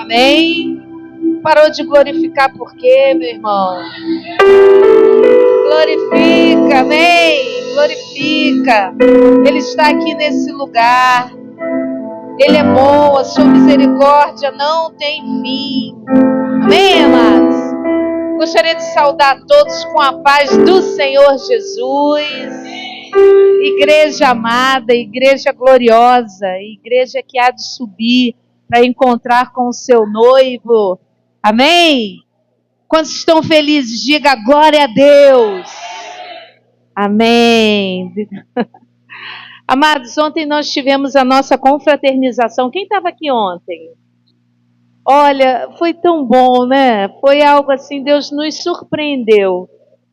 Amém? Parou de glorificar por quê, meu irmão? Glorifica, amém? Glorifica. Ele está aqui nesse lugar. Ele é bom, a sua misericórdia não tem fim. Amém, amados? Gostaria de saudar todos com a paz do Senhor Jesus. Igreja amada, igreja gloriosa, igreja que há de subir para encontrar com o seu noivo. Amém? Quantos estão felizes? Diga glória a Deus. Amém. Amados, ontem nós tivemos a nossa confraternização. Quem estava aqui ontem? Olha, foi tão bom, né? Foi algo assim, Deus nos surpreendeu.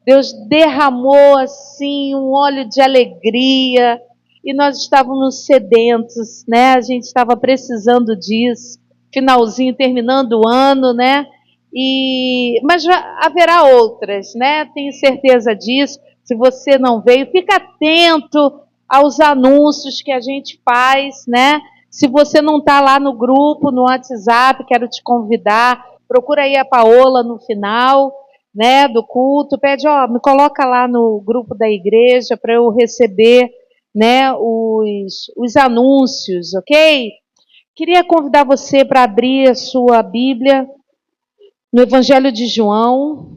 Deus derramou assim um óleo de alegria e nós estávamos sedentos, né? A gente estava precisando disso. Finalzinho, terminando o ano, né? Mas já haverá outras, né? Tenho certeza disso. Se você não veio, fica atento aos anúncios que a gente faz, né? Se você não está lá no grupo, no WhatsApp, quero te convidar. Procura aí a Paola no final, né, do culto. Pede, me coloca lá no grupo da igreja para eu receber, né, os anúncios, ok? Queria convidar você para abrir a sua Bíblia no Evangelho de João,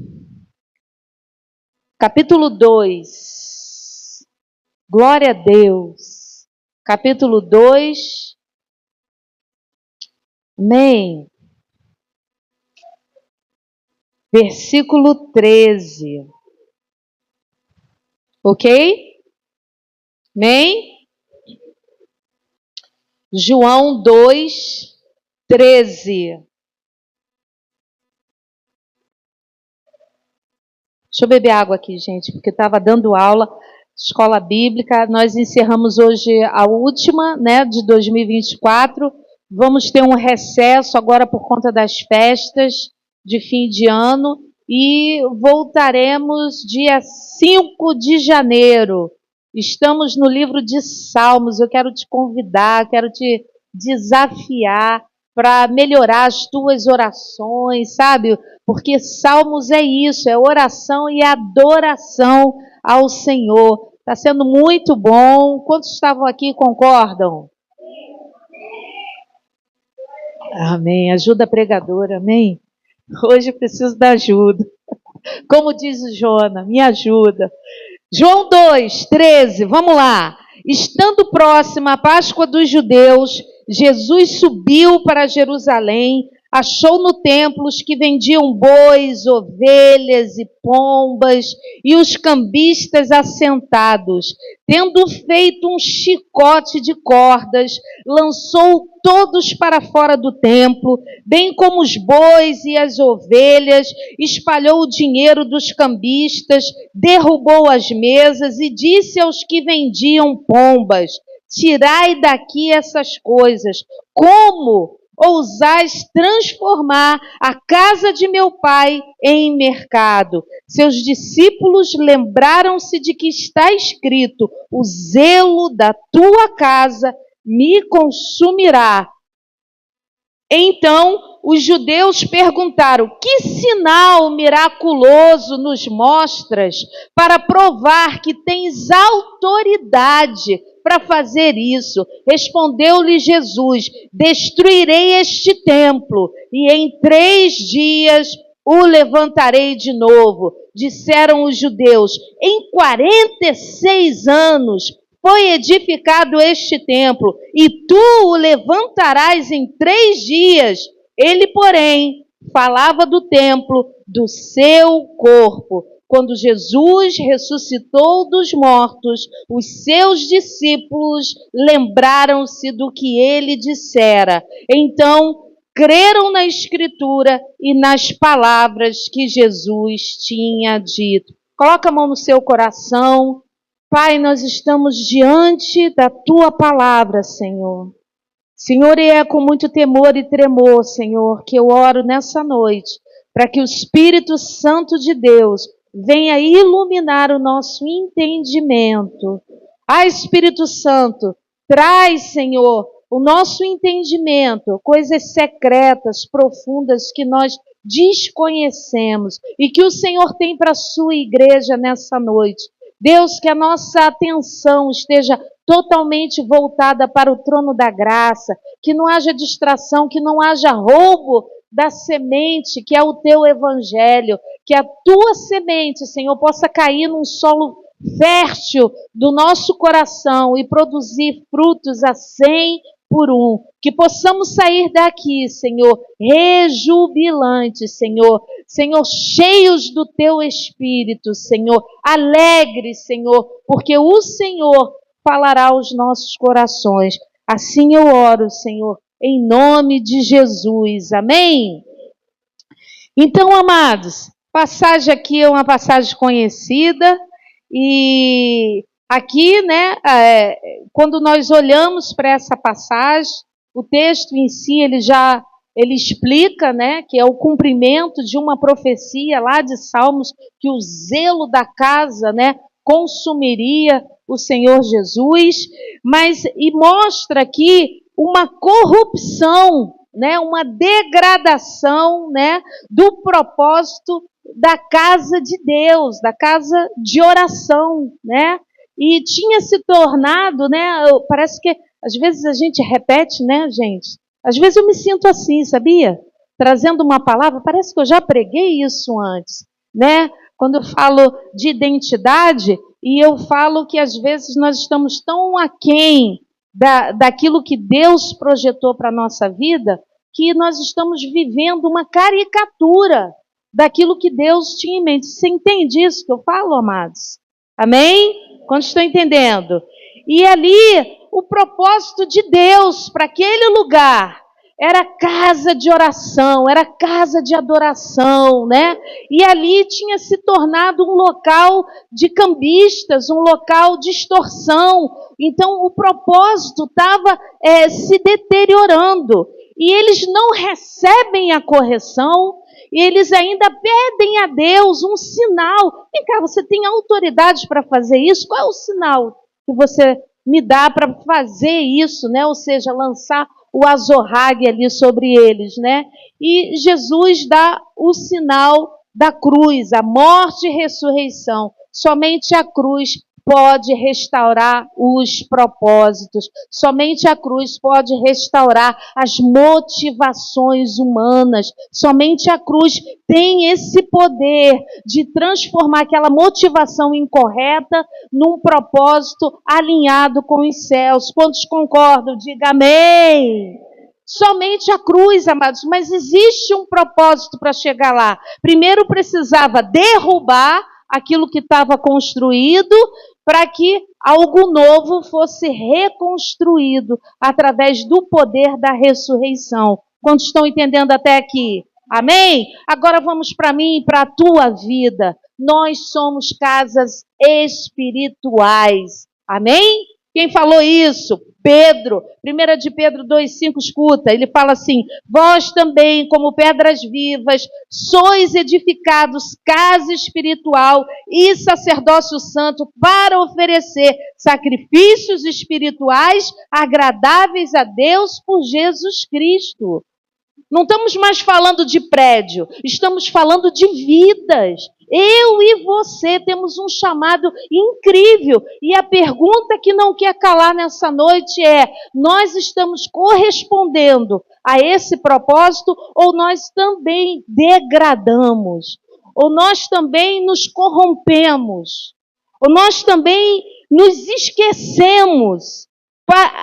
capítulo 2. Glória a Deus. Capítulo 2. Amém. Versículo 13. Ok? Amém? João 2, 13. Deixa eu beber água aqui, gente, porque estava dando aula, escola bíblica. Nós encerramos hoje a última, né, de 2024. Vamos ter um recesso agora por conta das festas de fim de ano e voltaremos dia 5 de janeiro. Estamos no livro de Salmos. Eu quero te convidar, quero te desafiar para melhorar as tuas orações, sabe? Porque Salmos é isso, é oração e adoração ao Senhor. Está sendo muito bom. Quantos estavam aqui concordam? Amém. Ajuda a pregadora, amém? Hoje eu preciso da ajuda. Como diz o Jonas, me ajuda. João 2, 13, vamos lá. Estando próxima a Páscoa dos judeus, Jesus subiu para Jerusalém, achou no templo os que vendiam bois, ovelhas e pombas, e os cambistas assentados. Tendo feito um chicote de cordas, lançou todos para fora do templo, bem como os bois e as ovelhas, espalhou o dinheiro dos cambistas, derrubou as mesas e disse aos que vendiam pombas: tirai daqui essas coisas. Como ousais transformar a casa de meu pai em mercado? Seus discípulos lembraram-se de que está escrito: o zelo da tua casa me consumirá. Então os judeus perguntaram: que sinal miraculoso nos mostras para provar que tens autoridade para fazer isso? Respondeu-lhe Jesus: destruirei este templo e em 3 dias o levantarei de novo. Disseram os judeus: em 46 anos foi edificado este templo, e tu o levantarás em 3 dias. Ele, porém, falava do templo, do seu corpo. Quando Jesus ressuscitou dos mortos, os seus discípulos lembraram-se do que ele dissera. Então, creram na Escritura e nas palavras que Jesus tinha dito. Coloca a mão no seu coração. Pai, nós estamos diante da Tua palavra, Senhor. Senhor, e é com muito temor e tremor, Senhor, que eu oro nessa noite, para que o Espírito Santo de Deus venha iluminar o nosso entendimento. Ah, Espírito Santo, traz, Senhor, o nosso entendimento, coisas secretas, profundas que nós desconhecemos e que o Senhor tem para a sua igreja nessa noite. Deus, que a nossa atenção esteja totalmente voltada para o trono da graça, que não haja distração, que não haja roubo da semente que é o teu evangelho, que a tua semente, Senhor, possa cair num solo fértil do nosso coração e produzir frutos a 100 por um. Que possamos sair daqui, Senhor, rejubilantes, Senhor, cheios do teu Espírito, Senhor, alegres, Senhor, porque o Senhor falará aos nossos corações. Assim eu oro, Senhor, em nome de Jesus. Amém? Então, amados, passagem aqui é uma passagem conhecida e aqui, né, quando nós olhamos para essa passagem, o texto em si, ele explica, né, que é o cumprimento de uma profecia lá de Salmos, que o zelo da casa, né, consumiria o Senhor Jesus, e mostra aqui uma corrupção, né, uma degradação, né, do propósito da casa de Deus, da casa de oração, né? E tinha se tornado, né, parece que às vezes a gente repete, né, gente? Às vezes eu me sinto assim, sabia? Trazendo uma palavra, parece que eu já preguei isso antes, né? Quando eu falo de identidade, e eu falo que às vezes nós estamos tão aquém daquilo que Deus projetou para a nossa vida, que nós estamos vivendo uma caricatura daquilo que Deus tinha em mente. Você entende isso que eu falo, amados? Amém? Quando estão entendendo? E ali, o propósito de Deus para aquele lugar era casa de oração, era casa de adoração, né? E ali tinha se tornado um local de cambistas, um local de extorsão. Então, o propósito estava se deteriorando. E eles não recebem a correção, e eles ainda pedem a Deus um sinal. Vem cá, você tem autoridade para fazer isso? Qual é o sinal que você me dá para fazer isso, né? Ou seja, lançar o azorrague ali sobre eles, né? E Jesus dá o sinal da cruz, a morte e ressurreição. Somente a cruz pode restaurar os propósitos. Somente a cruz pode restaurar as motivações humanas. Somente a cruz tem esse poder de transformar aquela motivação incorreta num propósito alinhado com os céus. Quantos concordam? Diga amém. Somente a cruz, amados, mas existe um propósito para chegar lá. Primeiro precisava derrubar aquilo que estava construído, para que algo novo fosse reconstruído através do poder da ressurreição. Quantos estão entendendo até aqui? Amém? Agora vamos para mim e para a tua vida. Nós somos casas espirituais. Amém? Quem falou isso? Pedro. 1 de Pedro 2,5, escuta. Ele fala assim: vós também, como pedras vivas, sois edificados casa espiritual e sacerdócio santo para oferecer sacrifícios espirituais agradáveis a Deus por Jesus Cristo. Não estamos mais falando de prédio, estamos falando de vidas. Eu e você temos um chamado incrível. E a pergunta que não quer calar nessa noite é: nós estamos correspondendo a esse propósito ou nós também degradamos? Ou nós também nos corrompemos? Ou nós também nos esquecemos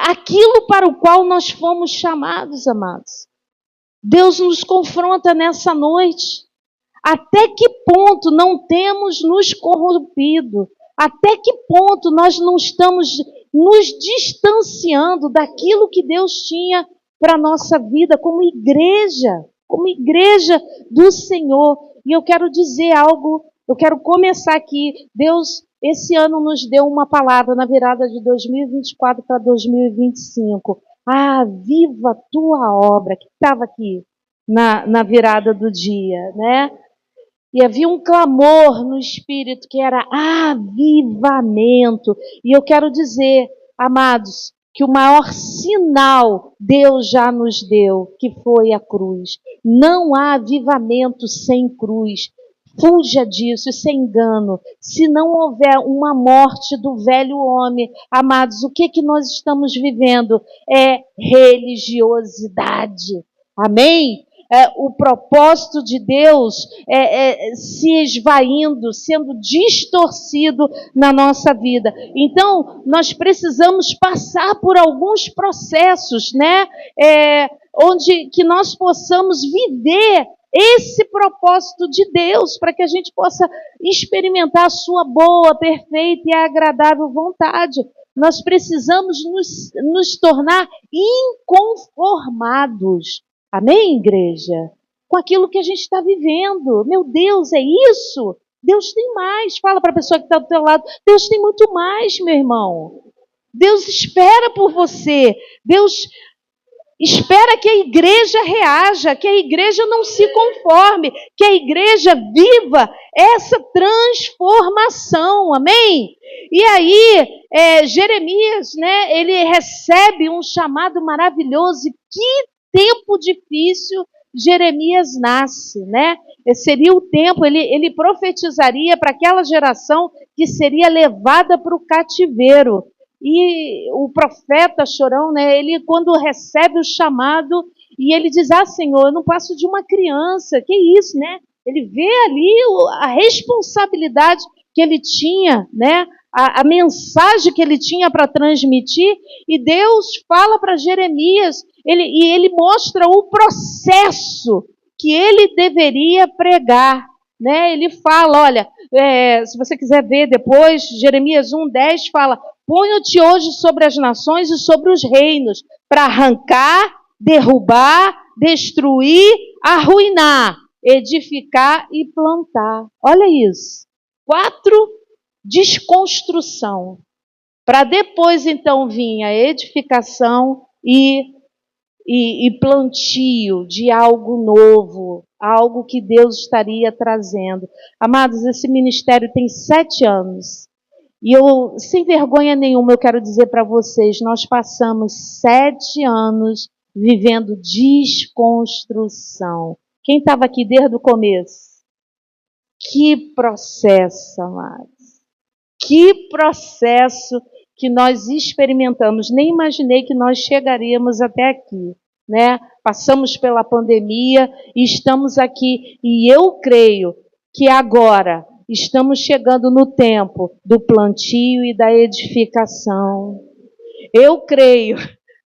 aquilo para o qual nós fomos chamados, amados? Deus nos confronta nessa noite. Até que ponto não temos nos corrompido? Até que ponto nós não estamos nos distanciando daquilo que Deus tinha para a nossa vida como igreja do Senhor? E eu quero dizer algo, eu quero começar aqui. Deus, esse ano, nos deu uma palavra na virada de 2024 para 2025. Viva a tua obra, que estava aqui na virada do dia, né? E havia um clamor no Espírito que era avivamento. E eu quero dizer, amados, que o maior sinal Deus já nos deu, que foi a cruz. Não há avivamento sem cruz. Fuja disso, isso é engano. Se não houver uma morte do velho homem, amados, o que nós estamos vivendo? É religiosidade. Amém? O propósito de Deus se esvaindo, sendo distorcido na nossa vida. Então, nós precisamos passar por alguns processos, né? Onde que nós possamos viver esse propósito de Deus, para que a gente possa experimentar a sua boa, perfeita e agradável vontade. Nós precisamos nos tornar inconformados. Amém, igreja? Com aquilo que a gente está vivendo. Meu Deus, é isso? Deus tem mais. Fala para a pessoa que está do teu lado. Deus tem muito mais, meu irmão. Deus espera por você. Deus espera que a igreja reaja, que a igreja não se conforme, que a igreja viva essa transformação, amém? E aí, Jeremias, né, ele recebe um chamado maravilhoso. Que tempo difícil Jeremias nasce, né? Esse seria o tempo, ele profetizaria para aquela geração que seria levada para o cativeiro. E o profeta Chorão, né, ele quando recebe o chamado, e ele diz, Senhor, eu não passo de uma criança, que isso, né? Ele vê ali a responsabilidade que ele tinha, né? A mensagem que ele tinha para transmitir, e Deus fala para Jeremias, ele mostra o processo que ele deveria pregar, né? Ele fala, olha, se você quiser ver depois, Jeremias 1:10 fala, ponho-te hoje sobre as nações e sobre os reinos, para arrancar, derrubar, destruir, arruinar, edificar e plantar. Olha isso. 4, desconstrução. Para depois, então, vir a edificação e plantio de algo novo, algo que Deus estaria trazendo. Amados, esse ministério tem 7 anos. E eu, sem vergonha nenhuma, eu quero dizer para vocês, nós passamos 7 anos vivendo desconstrução. Quem estava aqui desde o começo? Que processo, amados. Que processo que nós experimentamos. Nem imaginei que nós chegaríamos até aqui, né? Passamos pela pandemia e estamos aqui. E eu creio que agora estamos chegando no tempo do plantio e da edificação. Eu creio,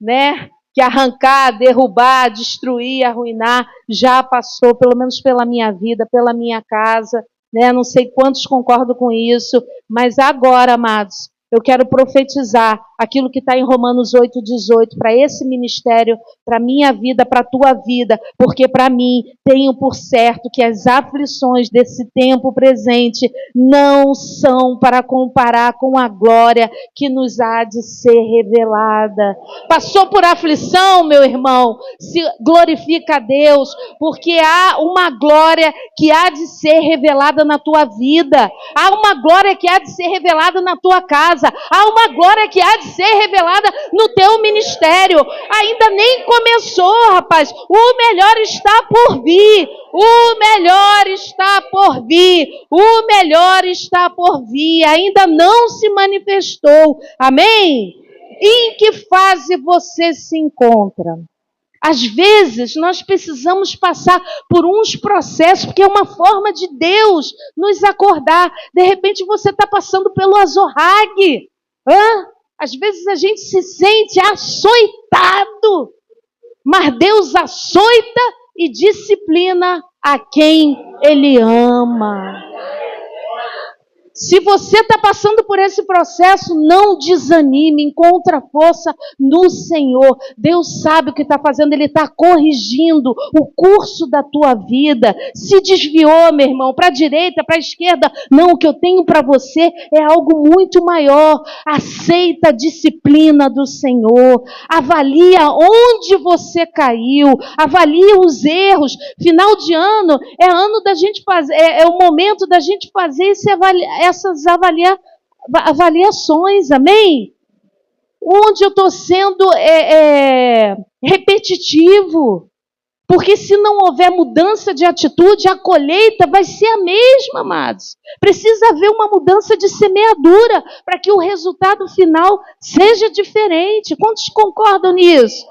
né, que arrancar, derrubar, destruir, arruinar já passou, pelo menos pela minha vida, pela minha casa, né? Não sei quantos concordam com isso, mas agora, amados, eu quero profetizar aquilo que está em Romanos 8:18 para esse ministério, para a minha vida, para a tua vida, porque para mim tenho por certo que as aflições desse tempo presente não são para comparar com a glória que nos há de ser revelada. Passou por aflição, meu irmão, se glorifica a Deus, porque há uma glória que há de ser revelada na tua vida, há uma glória que há de ser revelada na tua casa, há uma glória que há de ser revelada no teu ministério. Ainda nem começou, rapaz. O melhor está por vir. O melhor está por vir. O melhor está por vir. Ainda não se manifestou. Amém? Em que fase você se encontra? Às vezes, nós precisamos passar por uns processos, porque é uma forma de Deus nos acordar. De repente, você está passando pelo azorrague. Às vezes, a gente se sente açoitado. Mas Deus açoita e disciplina a quem Ele ama. Se você está passando por esse processo, não desanime, encontra força no Senhor. Deus sabe o que está fazendo, Ele está corrigindo o curso da tua vida. Se desviou, meu irmão, para a direita, para a esquerda. Não, o que eu tenho para você é algo muito maior. Aceita a disciplina do Senhor. Avalia onde você caiu. Avalia os erros. Final de ano é ano da gente fazer, é o momento da gente fazer essas avaliações, amém? Onde eu estou sendo repetitivo? Porque se não houver mudança de atitude, a colheita vai ser a mesma, amados. Precisa haver uma mudança de semeadura para que o resultado final seja diferente. Quantos concordam nisso?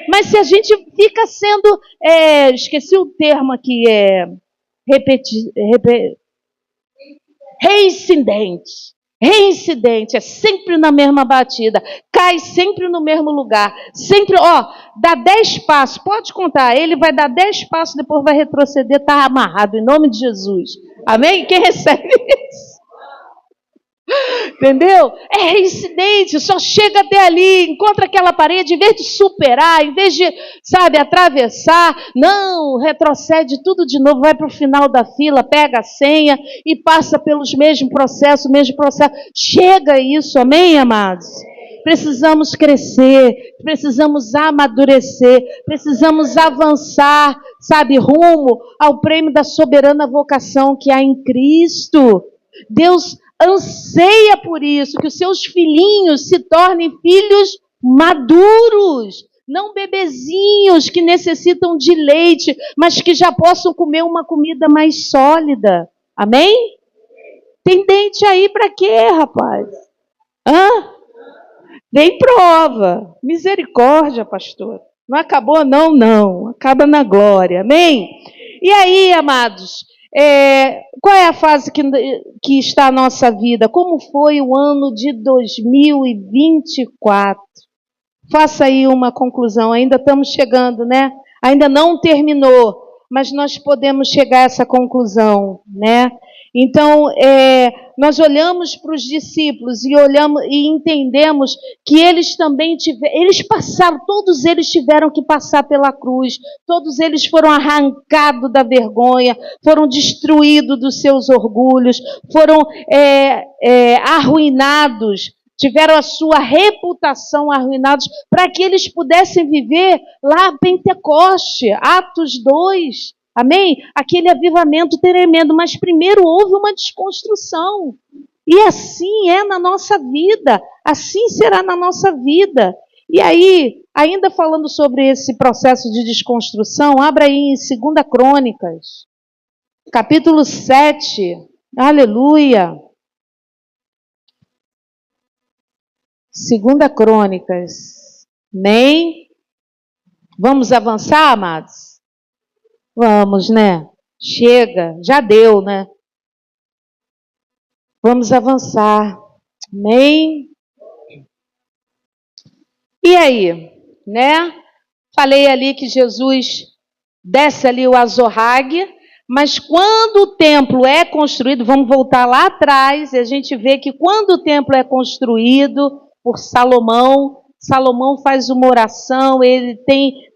Mas se a gente fica sendo, esqueci o termo aqui, reincidente, é sempre na mesma batida, cai sempre no mesmo lugar, sempre, dá 10 passos, pode contar, ele vai dar 10 passos, depois vai retroceder, está amarrado, em nome de Jesus, amém? Quem recebe isso? Entendeu? É reincidente, só chega até ali, encontra aquela parede, em vez de superar, em vez de, atravessar, não, retrocede tudo de novo, vai para o final da fila, pega a senha e passa pelos mesmos processos, Chega isso, amém, amados? Precisamos crescer, precisamos amadurecer, precisamos avançar, rumo ao prêmio da soberana vocação que há em Cristo. Deus anseia por isso, que os seus filhinhos se tornem filhos maduros, não bebezinhos que necessitam de leite, mas que já possam comer uma comida mais sólida. Amém? Tem dente aí para quê, rapaz? Vem prova. Misericórdia, pastor. Não acabou não. Acaba na glória. Amém? E aí, amados, qual é a fase que está a nossa vida? Como foi o ano de 2024? Faça aí uma conclusão. Ainda estamos chegando, né? Ainda não terminou, mas nós podemos chegar a essa conclusão, né? Então, nós olhamos para os discípulos e entendemos que eles também todos eles tiveram que passar pela cruz, todos eles foram arrancados da vergonha, foram destruídos dos seus orgulhos, foram arruinados, tiveram a sua reputação arruinados para que eles pudessem viver lá Pentecoste, Atos 2. Amém? Aquele avivamento tremendo, mas primeiro houve uma desconstrução. E assim é na nossa vida, assim será na nossa vida. E aí, ainda falando sobre esse processo de desconstrução, abra aí em 2 Crônicas, capítulo 7. Aleluia! 2 Crônicas. Amém? Vamos avançar, amados? Vamos, né? Chega, já deu, né? Vamos avançar. Amém? E aí, né? Falei ali que Jesus desce ali o Azorrague, mas quando o templo é construído, vamos voltar lá atrás, e a gente vê que quando o templo é construído por Salomão faz uma oração, ele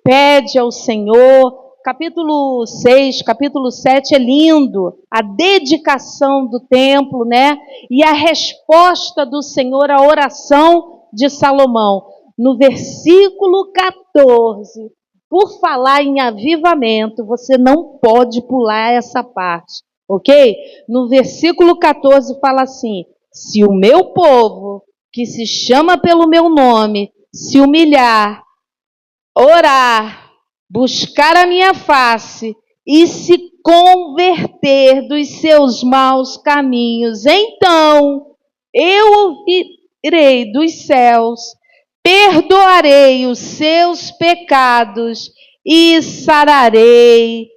pede ao Senhor. Capítulo 6, capítulo 7 é lindo, a dedicação do templo, né? E a resposta do Senhor à oração de Salomão. No versículo 14, por falar em avivamento, você não pode pular essa parte, ok? No versículo 14 fala assim: se o meu povo, que se chama pelo meu nome, se humilhar, orar, buscar a minha face e se converter dos seus maus caminhos, então eu ouvirei dos céus, perdoarei os seus pecados e sararei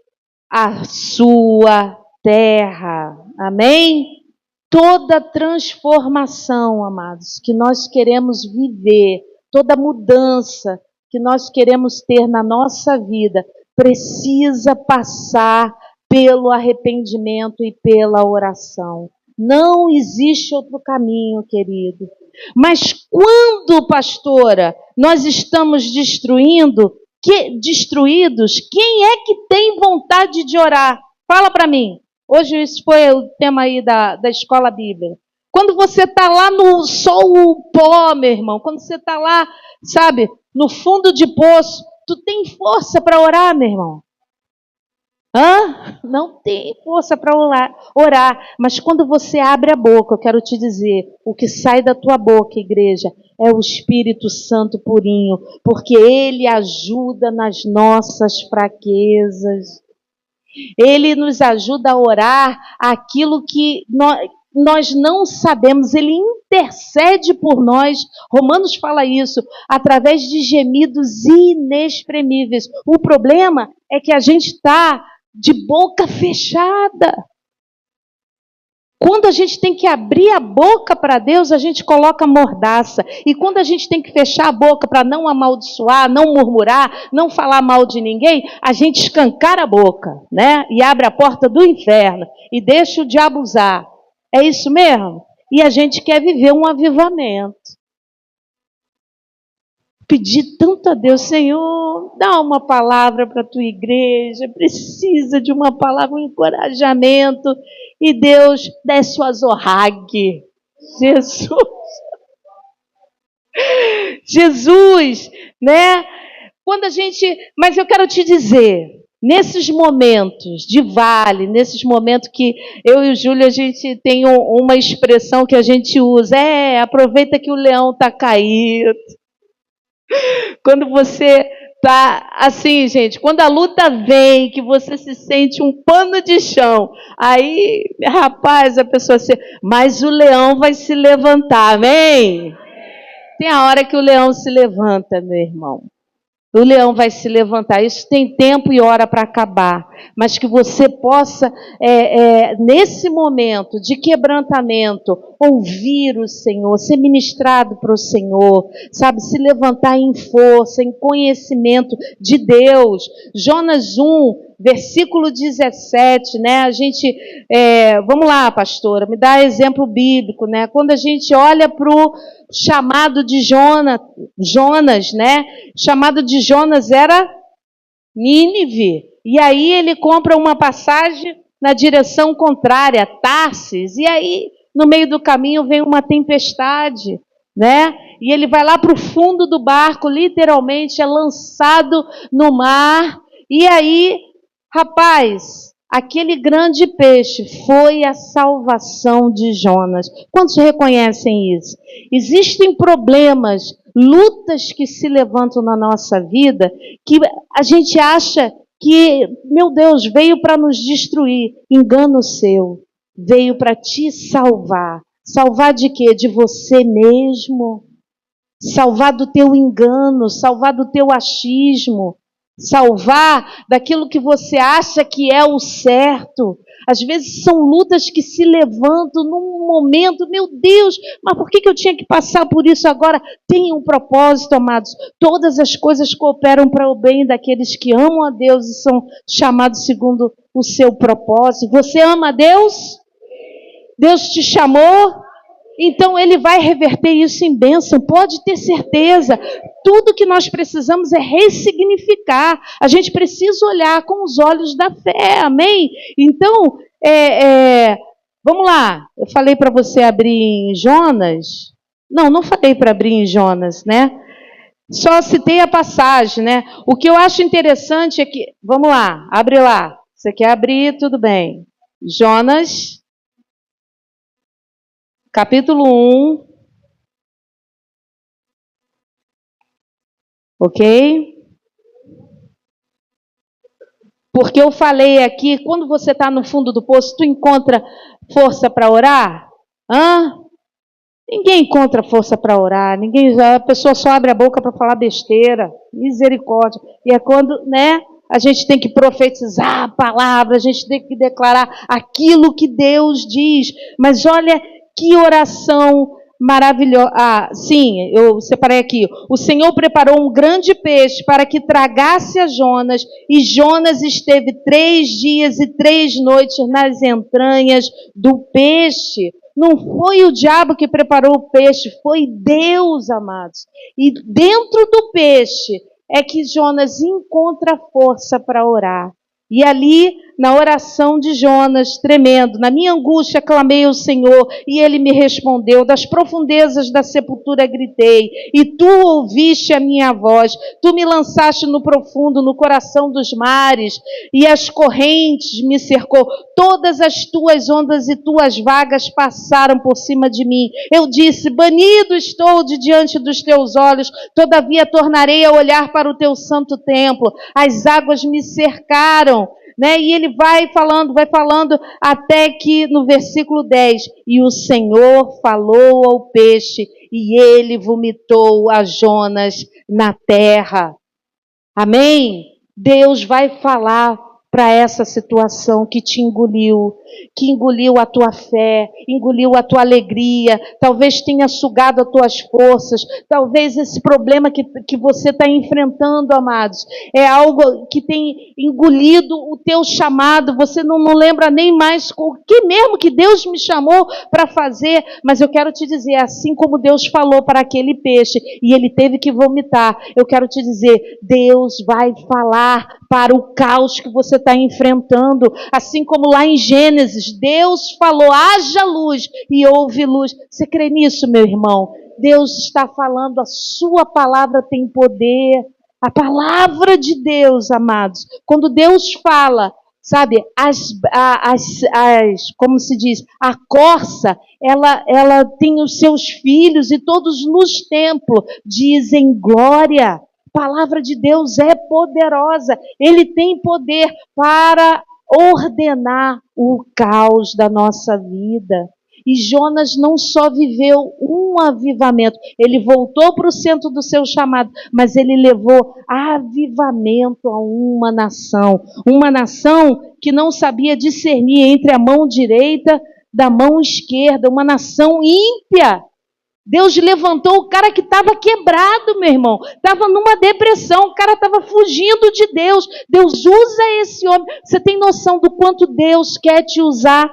a sua terra. Amém? Toda transformação, amados, que nós queremos viver, toda mudança que nós queremos ter na nossa vida, precisa passar pelo arrependimento e pela oração. Não existe outro caminho, querido. Mas quando, pastora, nós estamos destruídos, quem é que tem vontade de orar? Fala para mim. Hoje isso foi o tema aí da escola bíblica. Quando você está lá no sol pó, meu irmão, quando você está lá, no fundo de poço, tu tem força para orar, meu irmão? Não tem força para orar. Mas quando você abre a boca, eu quero te dizer, o que sai da tua boca, igreja, é o Espírito Santo purinho, porque ele ajuda nas nossas fraquezas. Ele nos ajuda a orar aquilo que nós não sabemos, ele intercede por nós. Romanos fala isso, através de gemidos inexprimíveis. O problema é que a gente está de boca fechada. Quando a gente tem que abrir a boca para Deus, a gente coloca mordaça. E quando a gente tem que fechar a boca para não amaldiçoar, não murmurar, não falar mal de ninguém, a gente escancara a boca, né? E abre a porta do inferno e deixa o diabo usar. É isso mesmo? E a gente quer viver um avivamento. Pedir tanto a Deus, Senhor, dá uma palavra para a tua igreja, precisa de uma palavra, um encorajamento. E Deus desce o azorrague. Jesus, né? Mas eu quero te dizer, nesses momentos de vale, nesses momentos que eu e o Júlio, a gente tem uma expressão que a gente usa, aproveita que o leão está caído. Quando você tá assim, gente, quando a luta vem, que você se sente um pano de chão, aí, rapaz, a pessoa mas o leão vai se levantar, amém? Tem a hora que o leão se levanta, meu irmão. O leão vai se levantar. Isso tem tempo e hora para acabar. Mas que você possa, nesse momento de quebrantamento, ouvir o Senhor, ser ministrado para o Senhor, sabe? Se levantar em força, em conhecimento de Deus. Jonas 1, versículo 17, né? Vamos lá, pastora, me dá exemplo bíblico, né? Quando a gente olha para o chamado de Jonas, né? Chamado de Jonas era Nínive. E aí ele compra uma passagem na direção contrária, Tarsis. E aí, no meio do caminho, vem uma tempestade, né? E ele vai lá para o fundo do barco, literalmente é lançado no mar. E aí, rapaz, aquele grande peixe foi a salvação de Jonas. Quantos reconhecem isso? Existem problemas, lutas que se levantam na nossa vida, que a gente acha que, meu Deus, veio para nos destruir. Engano seu. Veio para te salvar. Salvar de quê? De você mesmo. Salvar do teu engano, salvar do teu achismo. Salvar daquilo que você acha que é o certo. Às vezes são lutas que se levantam num momento, meu Deus, mas por que eu tinha que passar por isso agora? Tem um propósito, amados. Todas as coisas cooperam para o bem daqueles que amam a Deus e são chamados segundo o seu propósito. Você ama a Deus? Deus te chamou? Então ele vai reverter isso em bênção, pode ter certeza. Tudo que nós precisamos é ressignificar. A gente precisa olhar com os olhos da fé, amém? Então, vamos lá. Eu falei para você abrir em Jonas. Não falei para abrir em Jonas, né? Só citei a passagem, né? O que eu acho interessante é que, vamos lá, abre lá. Você quer abrir? Tudo bem. Jonas, capítulo 1, ok? Porque eu falei aqui, quando você está no fundo do poço, tu encontra força para orar? Ninguém encontra força para orar, a pessoa só abre a boca para falar besteira, misericórdia. E é quando, né, a gente tem que profetizar a palavra, a gente tem que declarar aquilo que Deus diz. Mas olha que oração maravilhosa. Sim, eu separei aqui. O Senhor preparou um grande peixe para que tragasse a Jonas, e Jonas esteve 3 dias e 3 noites nas entranhas do peixe. Não foi o diabo que preparou o peixe, foi Deus, amados. E dentro do peixe é que Jonas encontra força para orar. E ali, na oração de Jonas, tremendo. Na minha angústia clamei ao Senhor e Ele me respondeu. Das profundezas da sepultura gritei e Tu ouviste a minha voz. Tu me lançaste no profundo, no coração dos mares e as correntes me cercou. Todas as Tuas ondas e Tuas vagas passaram por cima de mim. Eu disse, banido estou de diante dos Teus olhos, todavia tornarei a olhar para o Teu santo templo. As águas me cercaram, né? E ele vai falando, até que no versículo 10, e o Senhor falou ao peixe, e ele vomitou a Jonas na terra. Amém? Deus vai falar para essa situação que te engoliu, que engoliu a tua fé, engoliu a tua alegria, talvez tenha sugado as tuas forças, talvez esse problema que você está enfrentando, amados, é algo que tem engolido o teu chamado, você não lembra nem mais o que mesmo que Deus me chamou para fazer, mas eu quero te dizer, assim como Deus falou para aquele peixe, e ele teve que vomitar, eu quero te dizer, Deus vai falar para o caos que você está enfrentando, assim como lá em Gênesis, Deus falou, haja luz, e houve luz. Você crê nisso, meu irmão? Deus está falando, a sua palavra tem poder, a palavra de Deus, amados. Quando Deus fala, sabe, como se diz, a corça, ela tem os seus filhos, e todos nos templos dizem glória. A palavra de Deus é poderosa, Ele tem poder para ordenar o caos da nossa vida. E Jonas não só viveu um avivamento, ele voltou para o centro do seu chamado, mas ele levou avivamento a uma nação que não sabia discernir entre a mão direita da mão esquerda, uma nação ímpia. Deus levantou o cara que estava quebrado, meu irmão. Estava numa depressão, o cara estava fugindo de Deus. Deus usa esse homem. Você tem noção do quanto Deus quer te usar?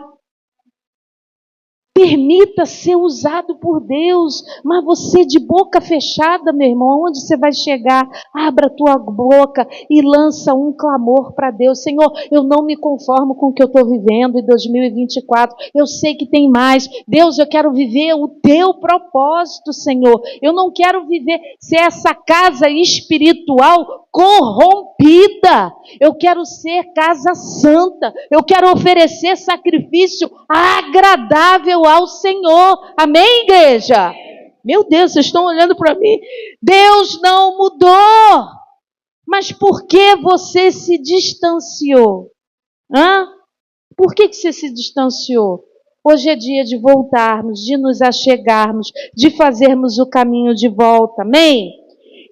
Permita ser usado por Deus, mas você de boca fechada, meu irmão, onde você vai chegar? Abra a tua boca e lança um clamor para Deus. Senhor, eu não me conformo com o que eu estou vivendo em 2024. Eu sei que tem mais. Deus, eu quero viver o teu propósito, Senhor. Eu não quero viver ser essa casa espiritual corrompida. Eu quero ser casa santa. Eu quero oferecer sacrifício agradável ao Senhor. Amém, igreja? Meu Deus, vocês estão olhando para mim? Deus não mudou. Mas por que você se distanciou? Por que você se distanciou? Hoje é dia de voltarmos, de nos achegarmos, de fazermos o caminho de volta. Amém?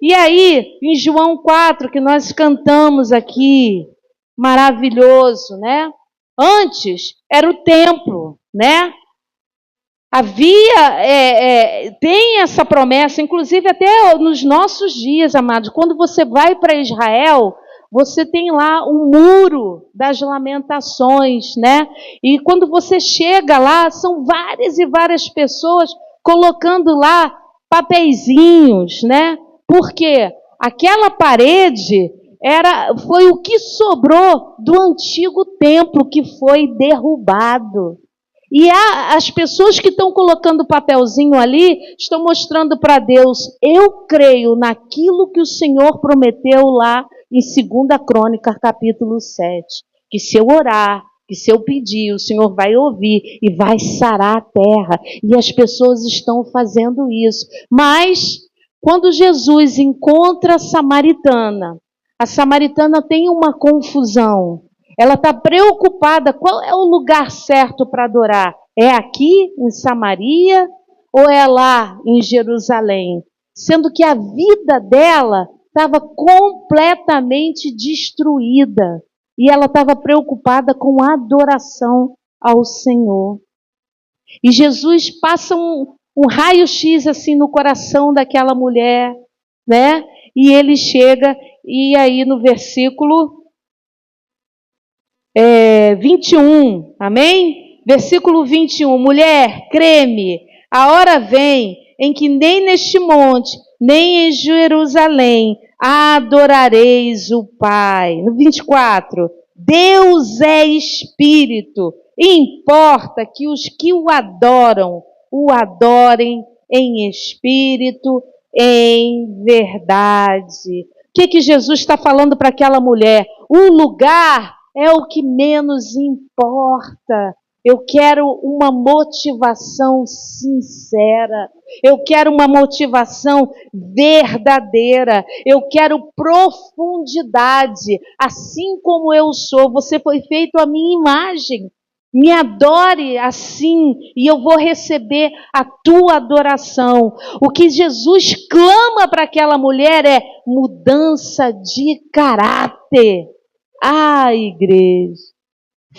E aí, em João 4, que nós cantamos aqui, maravilhoso, né? Antes era o templo, né? Tem essa promessa, inclusive até nos nossos dias, amados, quando você vai para Israel, você tem lá o muro das lamentações, né? E quando você chega lá, são várias e várias pessoas colocando lá papeizinhos, né? Porque aquela parede foi o que sobrou do antigo templo que foi derrubado. E as pessoas que estão colocando o papelzinho ali estão mostrando para Deus, eu creio naquilo que o Senhor prometeu lá em 2 Crônicas, capítulo 7. Que se eu orar, que se eu pedir, o Senhor vai ouvir e vai sarar a terra. E as pessoas estão fazendo isso. Mas quando Jesus encontra a samaritana tem uma confusão. Ela está preocupada, qual é o lugar certo para adorar? É aqui em Samaria ou é lá em Jerusalém? Sendo que a vida dela estava completamente destruída. E ela estava preocupada com a adoração ao Senhor. E Jesus passa um raio-x assim no coração daquela mulher, né? E ele chega, e aí no versículo 21, amém? Versículo 21, mulher, crê-me, a hora vem em que nem neste monte, nem em Jerusalém adorareis o Pai. No 24, Deus é espírito. Importa que os que o adorem em espírito, em verdade. O que Jesus está falando para aquela mulher? O lugar é o que menos importa. Eu quero uma motivação sincera. Eu quero uma motivação verdadeira. Eu quero profundidade. Assim como eu sou, você foi feito à minha imagem. Me adore assim e eu vou receber a tua adoração. O que Jesus clama para aquela mulher é mudança de caráter. Ah, igreja.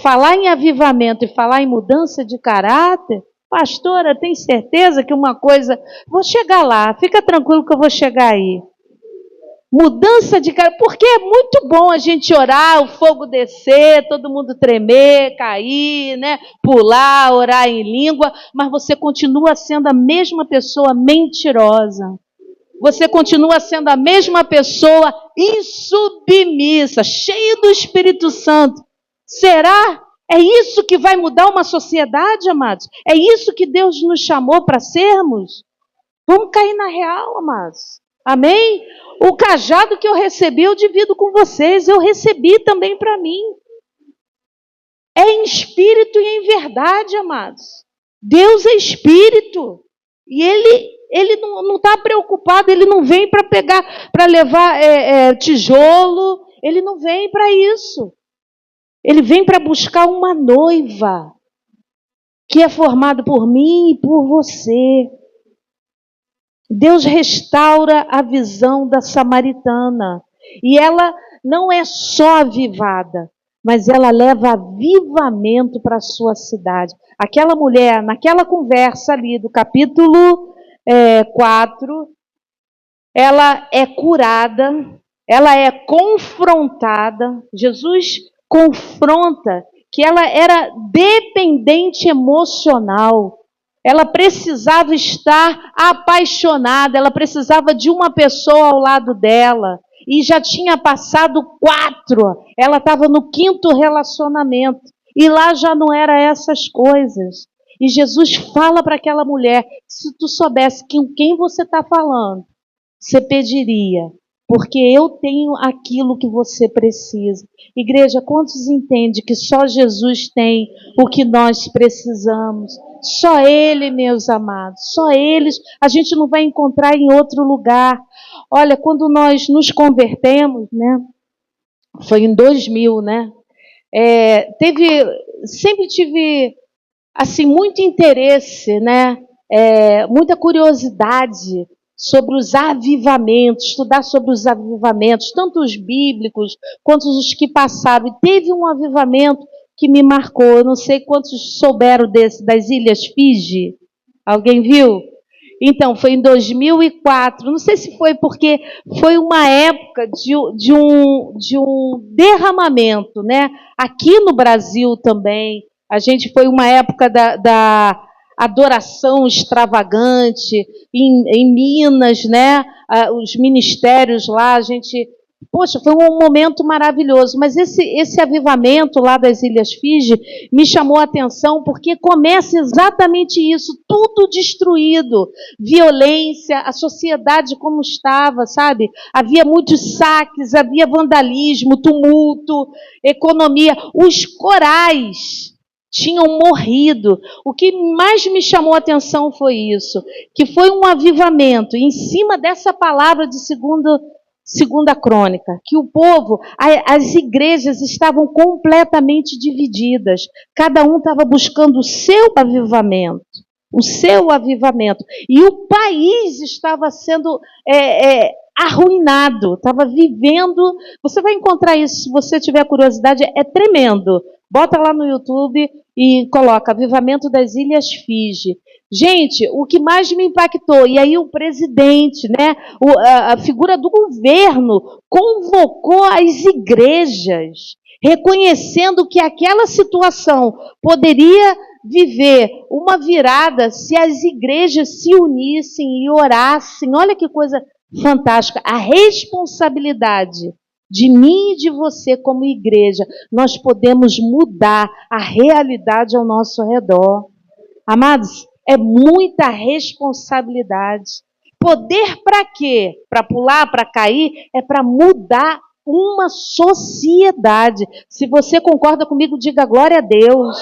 Falar em avivamento e falar em mudança de caráter, pastora, tem certeza que uma coisa... Vou chegar lá, fica tranquilo que eu vou chegar aí. Mudança de caráter, porque é muito bom a gente orar, o fogo descer, todo mundo tremer, cair, né? Pular, orar em língua, mas você continua sendo a mesma pessoa mentirosa. Você continua sendo a mesma pessoa insubmissa, cheia do Espírito Santo. Será? É isso que vai mudar uma sociedade, amados? É isso que Deus nos chamou para sermos? Vamos cair na real, amados. Amém? O cajado que eu recebi, eu divido com vocês. Eu recebi também para mim. É em espírito e em verdade, amados. Deus é espírito. E Ele não está preocupado, Ele não vem para pegar, para levar tijolo. Ele não vem para isso. Ele vem para buscar uma noiva que é formada por mim e por você. Deus restaura a visão da samaritana. E ela não é só avivada, mas ela leva avivamento para a sua cidade. Aquela mulher, naquela conversa ali do capítulo 4, ela é curada, ela é confrontada. Jesus confronta que ela era dependente emocional. Ela precisava estar apaixonada, ela precisava de uma pessoa ao lado dela. E já tinha passado 4, ela estava no 5º relacionamento. E lá já não era essas coisas. E Jesus fala para aquela mulher, se tu soubesse com quem você está falando, você pediria, porque eu tenho aquilo que você precisa. Igreja, quantos entendem que só Jesus tem o que nós precisamos? Só Ele, meus amados, só Ele. A gente não vai encontrar em outro lugar. Olha, quando nós nos convertemos, né? Foi em 2000, né? Sempre tive assim muito interesse, né? Muita curiosidade sobre os avivamentos, estudar sobre os avivamentos, tanto os bíblicos quanto os que passaram. E teve um avivamento que me marcou. Eu não sei quantos souberam desse, das Ilhas Fiji. Alguém viu? Então, foi em 2004. Não sei se foi porque foi uma época de um derramamento, né? Aqui no Brasil também. A gente foi uma época da adoração extravagante em Minas, né? Os ministérios lá, a gente... Poxa, foi um momento maravilhoso, mas esse avivamento lá das Ilhas Fiji me chamou a atenção porque começa exatamente isso, tudo destruído, violência, a sociedade como estava, sabe? Havia muitos saques, havia vandalismo, tumulto, economia, os corais tinham morrido. O que mais me chamou a atenção foi isso, que foi um avivamento em cima dessa palavra de Segunda Crônica, que o povo, as igrejas estavam completamente divididas. Cada um estava buscando o seu avivamento. O seu avivamento. E o país estava sendo arruinado, estava vivendo... Você vai encontrar isso, se você tiver curiosidade, é tremendo. Bota lá no YouTube e coloca Avivamento das Ilhas Fiji. Gente, o que mais me impactou, e aí o presidente, né, a figura do governo, convocou as igrejas, reconhecendo que aquela situação poderia viver uma virada se as igrejas se unissem e orassem. Olha que coisa fantástica, a responsabilidade de mim e de você como igreja, nós podemos mudar a realidade ao nosso redor. Amados, é muita responsabilidade. Poder para quê? Para pular, para cair? É para mudar uma sociedade. Se você concorda comigo, diga glória a Deus.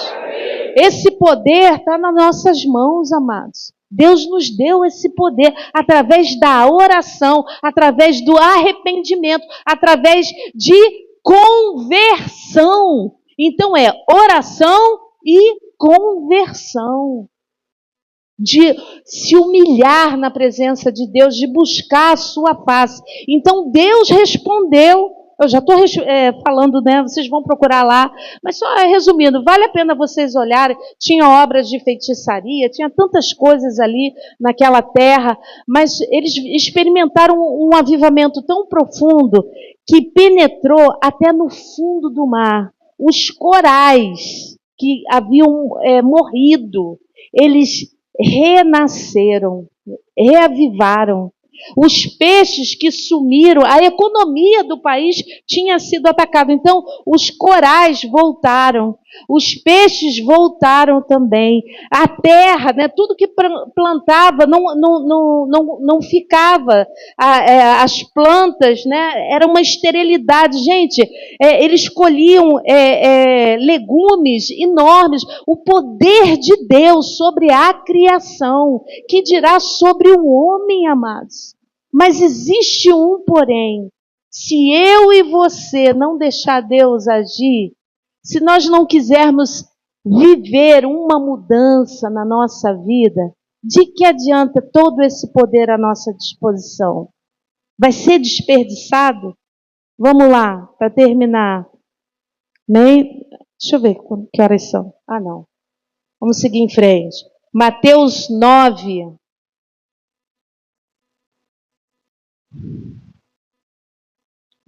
Esse poder está nas nossas mãos, amados. Deus nos deu esse poder através da oração, através do arrependimento, através de conversão. Então é oração e conversão. De se humilhar na presença de Deus, de buscar a sua face. Então Deus respondeu. Eu já estou falando, né? Vocês vão procurar lá. Mas só resumindo, vale a pena vocês olharem. Tinha obras de feitiçaria, tinha tantas coisas ali naquela terra, mas eles experimentaram um avivamento tão profundo que penetrou até no fundo do mar. Os corais que haviam morrido, eles renasceram, reavivaram. Os peixes que sumiram, a economia do país tinha sido atacada. Então, os corais voltaram, os peixes voltaram também. A terra, né, tudo que plantava não ficava. As plantas, né, era uma esterilidade. Gente, eles colhiam legumes enormes. O poder de Deus sobre a criação, que dirá sobre o homem, amados. Mas existe um porém. Se eu e você não deixar Deus agir, se nós não quisermos viver uma mudança na nossa vida, de que adianta todo esse poder à nossa disposição? Vai ser desperdiçado? Vamos lá, para terminar. Deixa eu ver que horas são. Ah, não. Vamos seguir em frente. Mateus 9.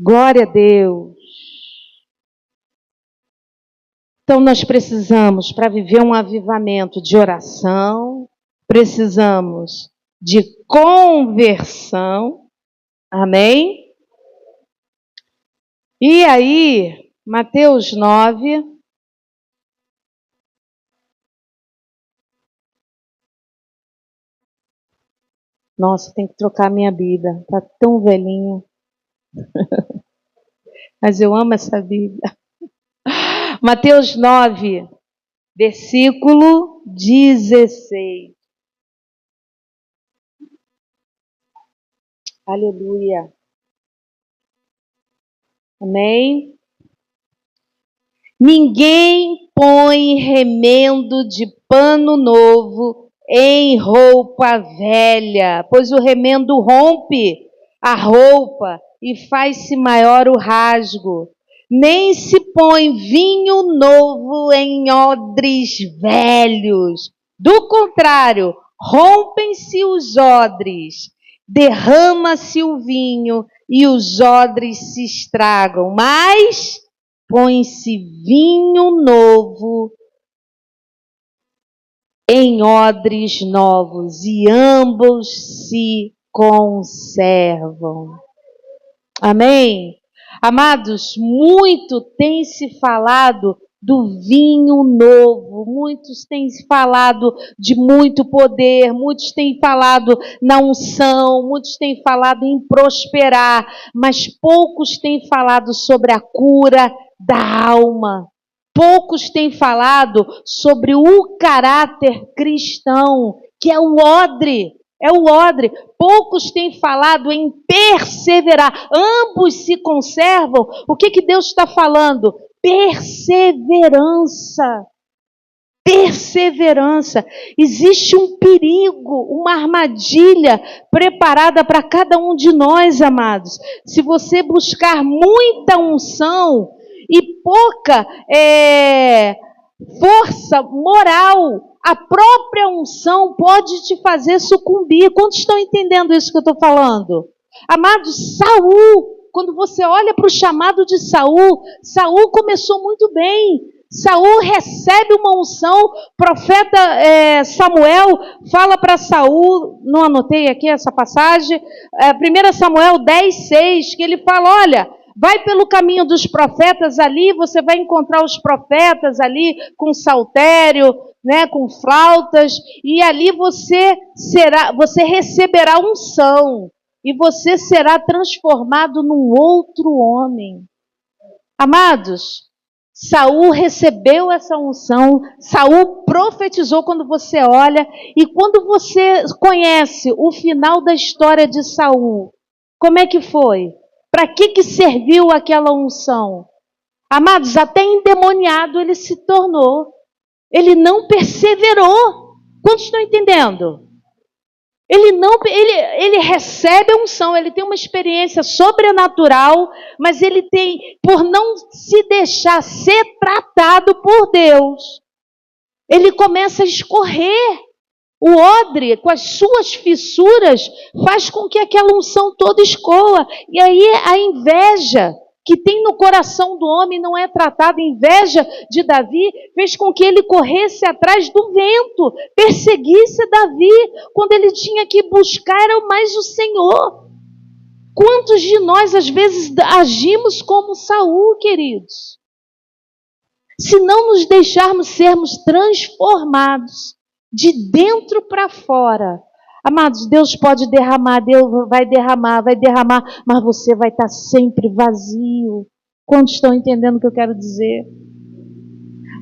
Glória a Deus. Então nós precisamos, para viver um avivamento, de oração, precisamos de conversão, amém? E aí, Mateus 9, nossa, tem que trocar minha Bíblia, está tão velhinha. Mas eu amo essa Bíblia. Mateus 9, versículo 16. Aleluia. Amém? Ninguém põe remendo de pano novo em roupa velha, pois o remendo rompe a roupa e faz-se maior o rasgo. Nem se põe vinho novo em odres velhos. Do contrário, rompem-se os odres, derrama-se o vinho e os odres se estragam. Mas põe-se vinho novo em odres novos e ambos se conservam. Amém? Amados, muito tem se falado do vinho novo, muitos têm falado de muito poder, muitos têm falado na unção, muitos têm falado em prosperar, mas poucos têm falado sobre a cura da alma. Poucos têm falado sobre o caráter cristão, que é o odre. É o odre. Poucos têm falado em perseverar. Ambos se conservam. O que Deus está falando? Perseverança. Perseverança. Existe um perigo, uma armadilha preparada para cada um de nós, amados. Se você buscar muita unção e pouca força moral, a própria unção pode te fazer sucumbir. Quantos estão entendendo isso que eu estou falando? Amados, Saul, quando você olha para o chamado de Saul, Saul começou muito bem. Saul recebe uma unção, profeta Samuel fala para Saul, não anotei aqui essa passagem, 1 Samuel 10:6, que ele fala, olha, Vai pelo caminho dos profetas ali, você vai encontrar os profetas ali com saltério, né, com flautas, e ali você receberá unção, e você será transformado num outro homem. Amados, Saul recebeu essa unção, Saul profetizou quando você olha, e quando você conhece o final da história de Saul, como é que foi? Para que serviu aquela unção? Amados, até endemoniado ele se tornou. Ele não perseverou. Quantos estão entendendo? Ele recebe a unção, ele tem uma experiência sobrenatural, mas ele tem, por não se deixar ser tratado por Deus, ele começa a escorrer. O odre, com as suas fissuras, faz com que aquela unção toda escoa. E aí a inveja que tem no coração do homem não é tratada. A inveja de Davi fez com que ele corresse atrás do vento, perseguisse Davi, quando ele tinha que buscar era mais o Senhor. Quantos de nós às vezes agimos como Saul, queridos? Se não nos deixarmos sermos transformados de dentro para fora. Amados, Deus pode derramar, Deus vai derramar, mas você vai estar sempre vazio. Quantos estão entendendo o que eu quero dizer?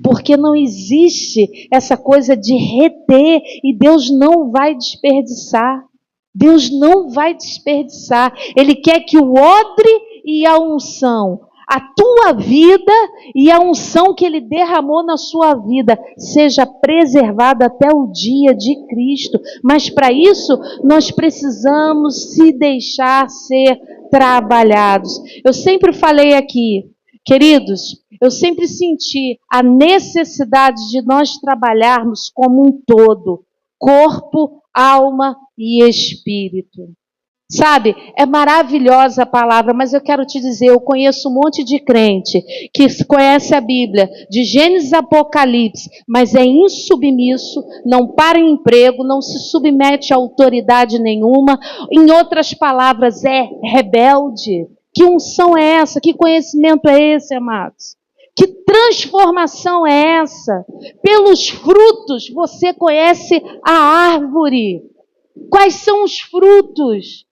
Porque não existe essa coisa de reter, e Deus não vai desperdiçar. Deus não vai desperdiçar. Ele quer que o odre e a unção, a tua vida e a unção que Ele derramou na sua vida seja preservada até o dia de Cristo. Mas para isso, nós precisamos se deixar ser trabalhados. Eu sempre falei aqui, queridos, eu sempre senti a necessidade de nós trabalharmos como um todo, corpo, alma e espírito. Sabe, é maravilhosa a palavra, mas eu quero te dizer, eu conheço um monte de crente que conhece a Bíblia, de Gênesis a Apocalipse, mas é insubmisso, não para em emprego, não se submete a autoridade nenhuma, em outras palavras, é rebelde. Que unção é essa? Que conhecimento é esse, amados? Que transformação é essa? Pelos frutos você conhece a árvore. Quais são os frutos?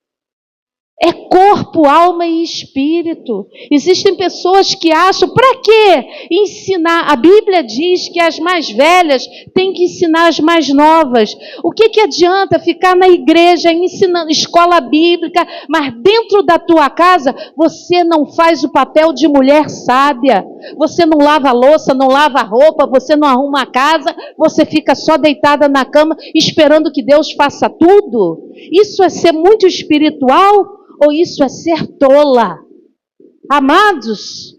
É corpo, alma e espírito. Existem pessoas que acham, para quê ensinar? A Bíblia diz que as mais velhas têm que ensinar as mais novas. O que adianta ficar na igreja ensinando escola bíblica, mas dentro da tua casa você não faz o papel de mulher sábia. Você não lava a louça, não lava a roupa, você não arruma a casa, você fica só deitada na cama esperando que Deus faça tudo. Isso é ser muito espiritual? Ou isso é ser tola? Amados,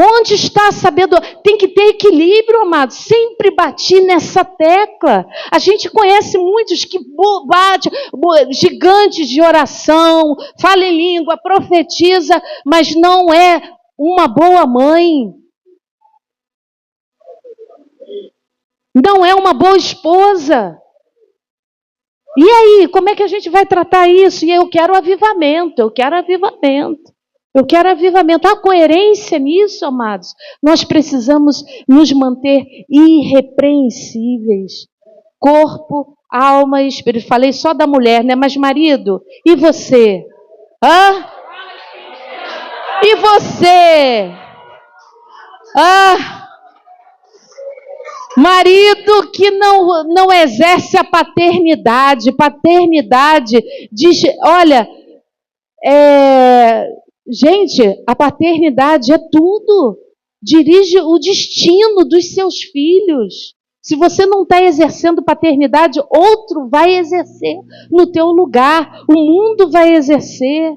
onde está a sabedoria? Tem que ter equilíbrio, amados. Sempre bati nessa tecla. A gente conhece muitos que bate, gigantes de oração, fala em língua, profetiza, mas não é uma boa mãe. Não é uma boa esposa. E aí, como é que a gente vai tratar isso? E eu quero avivamento, eu quero avivamento. Há coerência nisso, amados. Nós precisamos nos manter irrepreensíveis. Corpo, alma e espírito. Falei só da mulher, né? Mas marido, e você? E você? Marido que não exerce a paternidade. Paternidade diz, olha, gente, a paternidade é tudo. Dirige o destino dos seus filhos. Se você não está exercendo paternidade, outro vai exercer no teu lugar. O mundo vai exercer.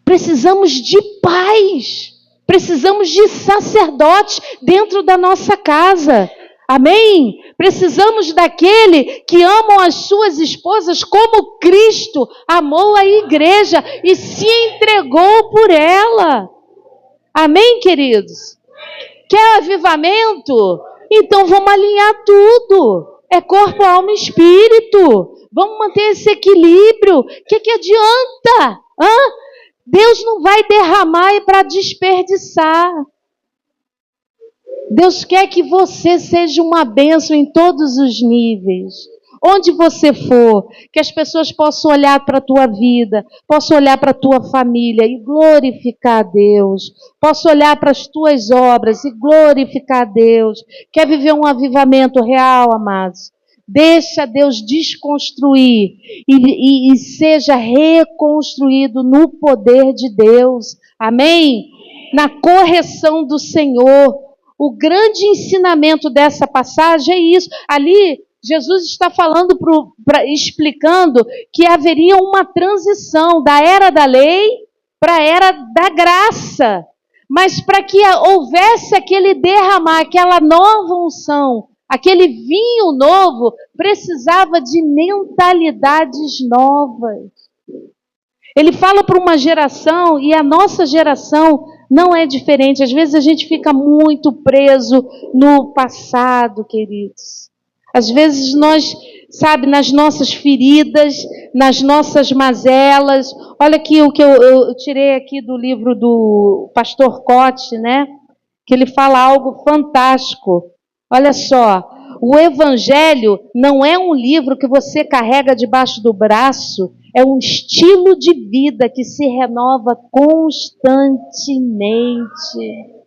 Precisamos de pais. Precisamos de sacerdotes dentro da nossa casa. Amém? Precisamos daquele que amam as suas esposas como Cristo amou a igreja e se entregou por ela. Amém, queridos? Quer avivamento? Então vamos alinhar tudo. É corpo, alma e espírito. Vamos manter esse equilíbrio. O que adianta? Deus não vai derramar para desperdiçar. Deus quer que você seja uma bênção em todos os níveis. Onde você for, que as pessoas possam olhar para a tua vida, possam olhar para a tua família e glorificar a Deus. Possam olhar para as tuas obras e glorificar a Deus. Quer viver um avivamento real, amados? Deixa Deus desconstruir e seja reconstruído no poder de Deus. Amém? Na correção do Senhor. O grande ensinamento dessa passagem é isso. Ali, Jesus está falando, explicando que haveria uma transição da era da lei para a era da graça. Mas para que houvesse aquele derramar, aquela nova unção, aquele vinho novo, precisava de mentalidades novas. Ele fala para uma geração, e a nossa geração não é diferente. Às vezes a gente fica muito preso no passado, queridos. Às vezes nós, nas nossas feridas, nas nossas mazelas. Olha aqui o que eu tirei aqui do livro do pastor Cote, né? Que ele fala algo fantástico. Olha só, o Evangelho não é um livro que você carrega debaixo do braço, é um estilo de vida que se renova constantemente.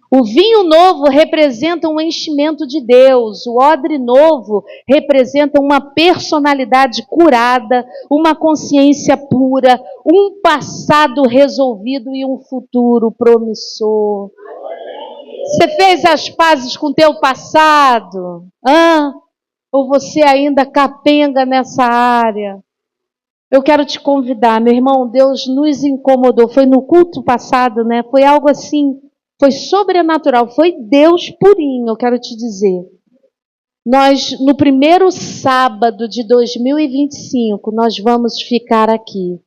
O vinho novo representa um enchimento de Deus, o odre novo representa uma personalidade curada, uma consciência pura, um passado resolvido e um futuro promissor. Você fez as pazes com o teu passado? Ou você ainda capenga nessa área? Eu quero te convidar, meu irmão, Deus nos incomodou. Foi no culto passado, né? Foi algo assim, foi sobrenatural, foi Deus purinho, eu quero te dizer. Nós, no primeiro sábado de 2025, nós vamos ficar aqui.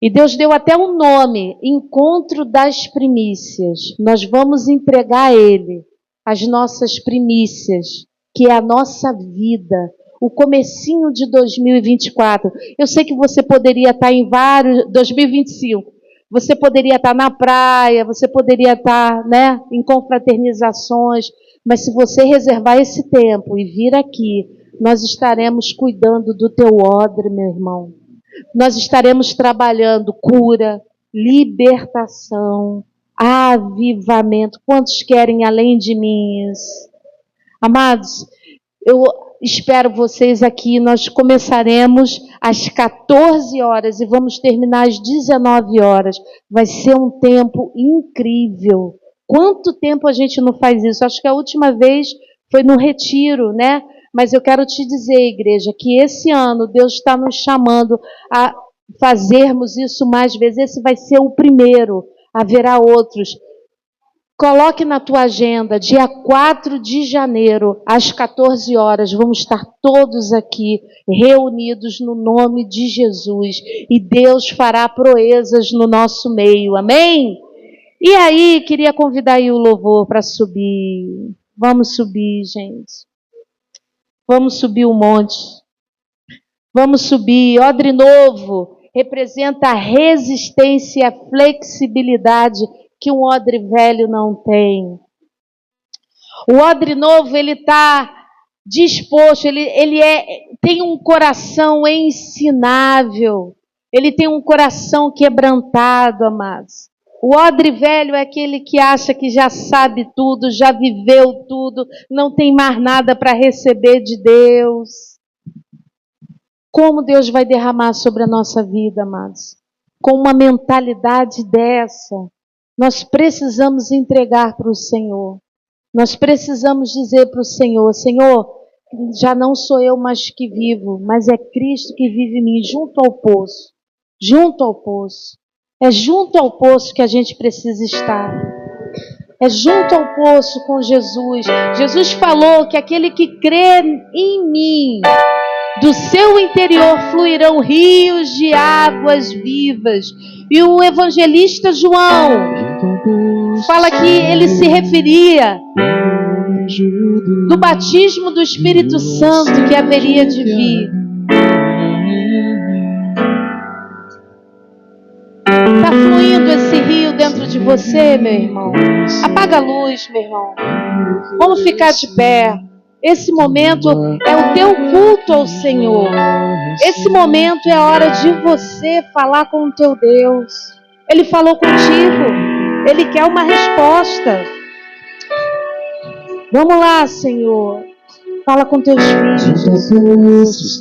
E Deus deu até um nome, Encontro das Primícias. Nós vamos entregar a Ele as nossas primícias, que é a nossa vida, o comecinho de 2024. Eu sei que você poderia estar em 2025, você poderia estar na praia, você poderia estar, né, em confraternizações, mas se você reservar esse tempo e vir aqui, nós estaremos cuidando do teu odre, meu irmão. Nós estaremos trabalhando cura, libertação, avivamento. Quantos querem além de mim isso? Amados, eu espero vocês aqui. Nós começaremos às 14 horas e vamos terminar às 19 horas. Vai ser um tempo incrível. Quanto tempo a gente não faz isso? Acho que a última vez foi no retiro, né? Mas eu quero te dizer, igreja, que esse ano Deus está nos chamando a fazermos isso mais vezes. Esse vai ser o primeiro, haverá outros. Coloque na tua agenda, dia 4 de janeiro, às 14 horas, vamos estar todos aqui reunidos no nome de Jesus. E Deus fará proezas no nosso meio, amém? E aí, queria convidar aí o louvor para subir. Vamos subir, gente. Vamos subir o monte. Vamos subir. Odre novo representa a resistência e a flexibilidade que um odre velho não tem. O odre novo, ele está disposto, ele tem um coração ensinável, ele tem um coração quebrantado, amados. O odre velho é aquele que acha que já sabe tudo, já viveu tudo, não tem mais nada para receber de Deus. Como Deus vai derramar sobre a nossa vida, amados? Com uma mentalidade dessa, nós precisamos entregar para o Senhor. Nós precisamos dizer para o Senhor, Senhor, já não sou eu mais que vivo, mas é Cristo que vive em mim, junto ao poço. Junto ao poço. É junto ao poço que a gente precisa estar. É junto ao poço com Jesus. Jesus falou que aquele que crê em mim, do seu interior fluirão rios de águas vivas. E o evangelista João fala que ele se referia do batismo do Espírito Santo que haveria de vir. Está fluindo esse rio dentro de você, meu irmão? Apaga a luz, meu irmão. Vamos ficar de pé. Esse momento é o teu culto ao Senhor. Esse momento é a hora de você falar com o teu Deus. Ele falou contigo. Ele quer uma resposta. Vamos lá, Senhor. Fala com teus filhos.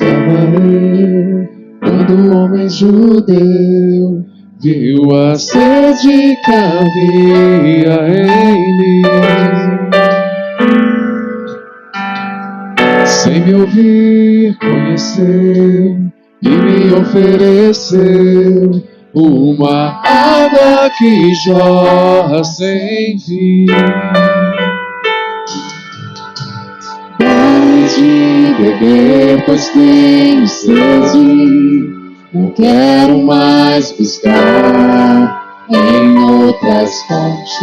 Quando o homem judeu viu a sede que havia em mim, sem me ouvir, conheceu e me ofereceu uma água que jorra sem fim. Dai de beber, pois tenho sede. Não quero mais buscar em outras fontes.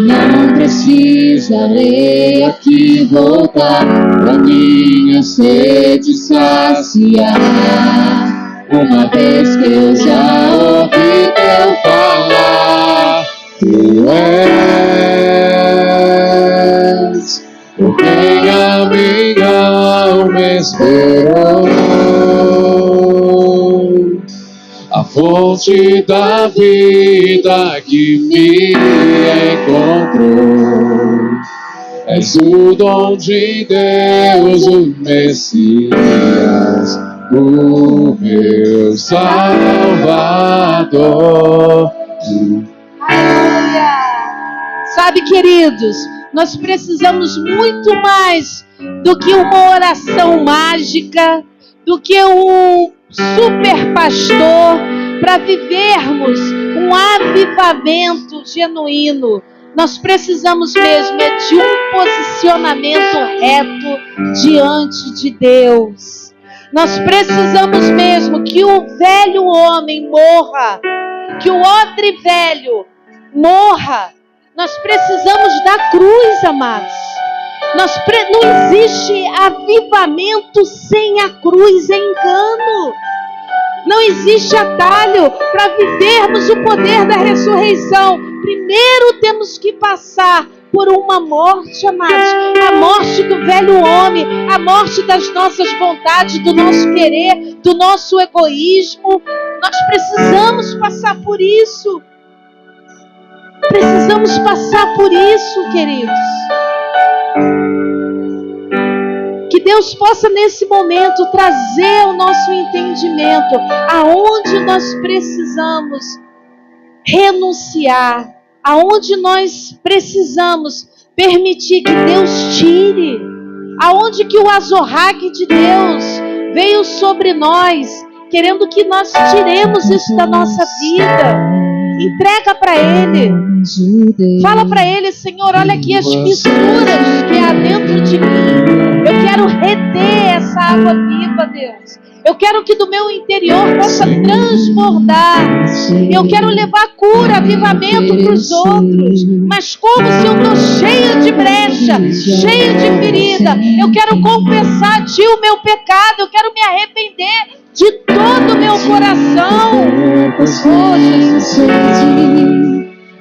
Não precisarei aqui voltar pra minha sede saciar. Uma vez que eu já ouvi teu falar, tu és por quem a minha alma esperou. A fonte da vida que me encontrou. És o dom de Deus, o Messias, o meu Salvador. Aleluia! Sabe, queridos, nós precisamos muito mais do que uma oração mágica, do que um super pastor, para vivermos um avivamento genuíno. Nós precisamos mesmo de um posicionamento reto diante de Deus. Nós precisamos mesmo que o velho homem morra, que o odre velho morra. Nós precisamos da cruz, amados. Não existe avivamento sem a cruz, é engano. Não existe atalho para vivermos o poder da ressurreição. Primeiro temos que passar por uma morte, amados. A morte do velho homem, a morte das nossas vontades, do nosso querer, do nosso egoísmo. Nós precisamos passar por isso. Precisamos passar por isso, queridos. Que Deus possa nesse momento trazer o nosso entendimento aonde nós precisamos renunciar, aonde nós precisamos permitir que Deus tire, aonde que o azorrague de Deus veio sobre nós, querendo que nós tiremos isso da nossa vida. Entrega para Ele. Fala para Ele: Senhor, olha aqui as fissuras que há dentro de mim. Eu quero reter essa água viva, Deus. Eu quero que do meu interior possa transbordar. Eu quero levar cura, avivamento para os outros. Mas como se eu estou cheia de brecha, cheia de ferida, eu quero confessar a Ti o meu pecado. Eu quero me arrepender de todo o meu coração. Oh, Jesus.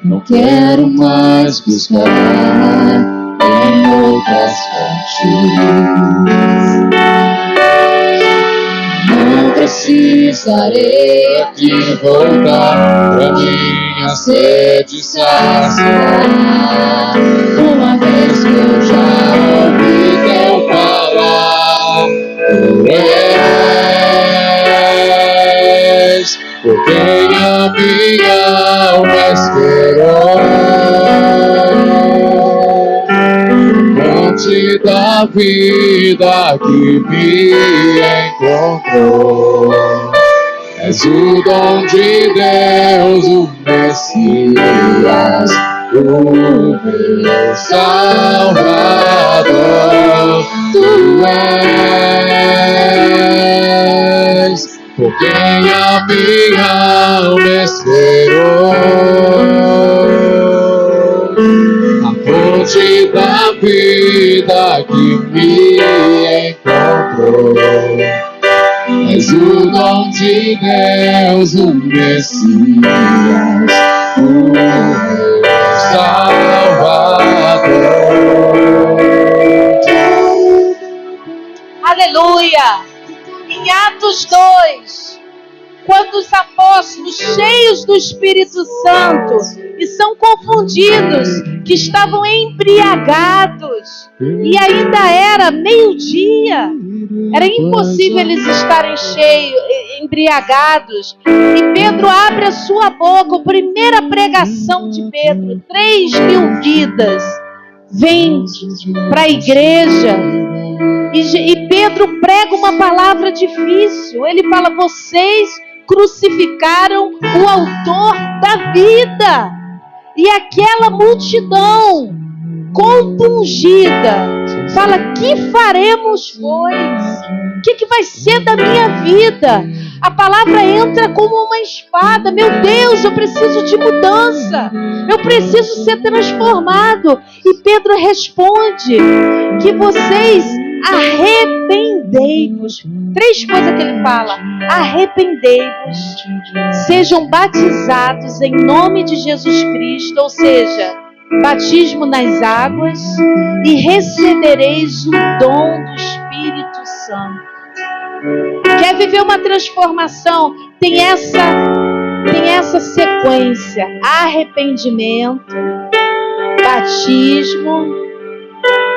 Não quero mais buscar em outras fontes. Não precisarei aqui voltar pra minha sede saciar. Uma vez que eu já ouvi teu falar, tu és por quem a minha alma esperou. Fonte da vida que me encontrou. És o dom de Deus, o Messias, o meu Salvador. Tu és por quem a minha alma esperou. fonte da vida que me encontrou. És o dom de Deus, o Messias, o meu Salvador. Aleluia! Em Atos 2, quando os apóstolos, cheios do Espírito Santo, e são confundidos, que estavam embriagados, e ainda era meio-dia, era impossível eles estarem embriagados, e Pedro abre a sua boca, a primeira pregação de Pedro, 3.000 vidas vêm para a igreja, e Pedro prega uma palavra difícil. Ele fala: vocês crucificaram o autor da vida. E aquela multidão compungida fala: que faremos, pois? O que vai ser da minha vida? A palavra entra como uma espada. Meu Deus, eu preciso de mudança. Eu preciso ser transformado. E Pedro responde que vocês arrependei-vos. 3 coisas que ele fala: arrependei-vos, sejam batizados em nome de Jesus Cristo, ou seja, batismo nas águas, e recebereis o dom do Espírito Santo. Quer viver uma transformação? Tem essa sequência: arrependimento, batismo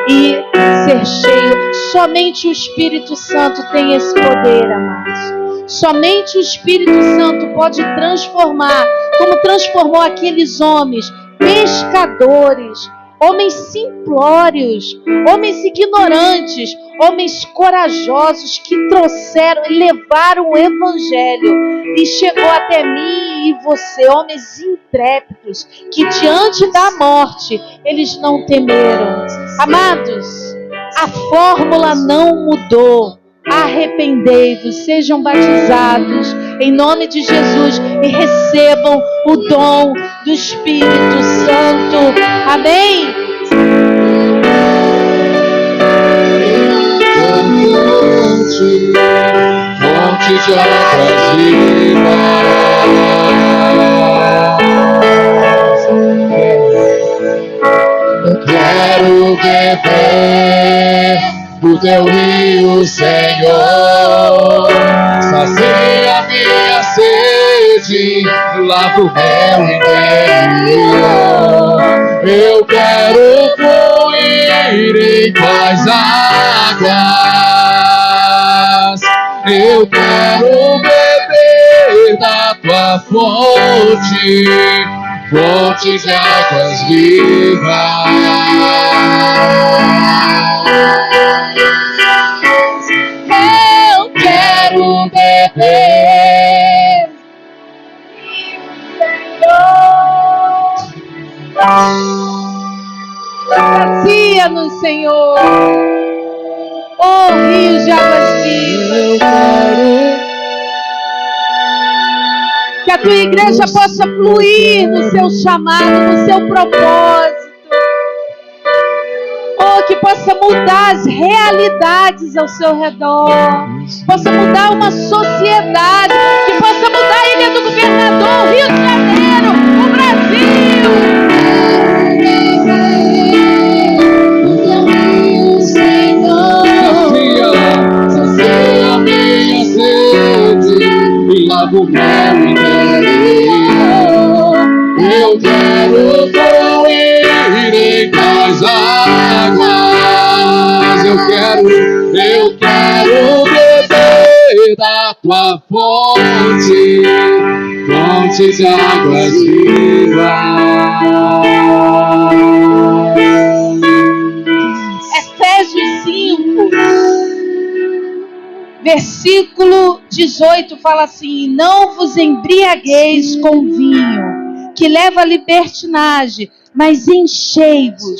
e ser cheio. Somente o Espírito Santo tem esse poder, amados. Somente o Espírito Santo pode transformar, como transformou aqueles homens, pescadores, homens simplórios, homens ignorantes, homens corajosos que trouxeram e levaram o Evangelho. E chegou até mim e você, homens intrépidos, que diante da morte eles não temeram. Amados, a fórmula não mudou. Arrependei-vos, sejam batizados em nome de Jesus e recebam o dom do Espírito Santo. Amém? Fonte de águas vivas, eu quero beber do teu rio, Senhor. Sacia minha sede, lava o meu interior. Eu quero fluir em tuas águas. Eu quero beber da tua fonte, fonte de águas vivas. Eu quero beber, sacia-nos, Senhor. Oh, rios de águas vivas. Que a tua igreja possa fluir no seu chamado, no seu propósito. Oh, que possa mudar as realidades ao seu redor. Possa mudar uma sociedade. Que possa mudar a Ilha do Governador, Rio de Janeiro, o Brasil. Sacia minha sede e lava o meu interior. Eu quero fluir em tuas águas. Eu quero beber da tua fonte, fonte de águas vivas. Efésios 5, versículo 18 fala assim: não vos embriagueis com vinho, que leva à libertinagem, mas enchei-vos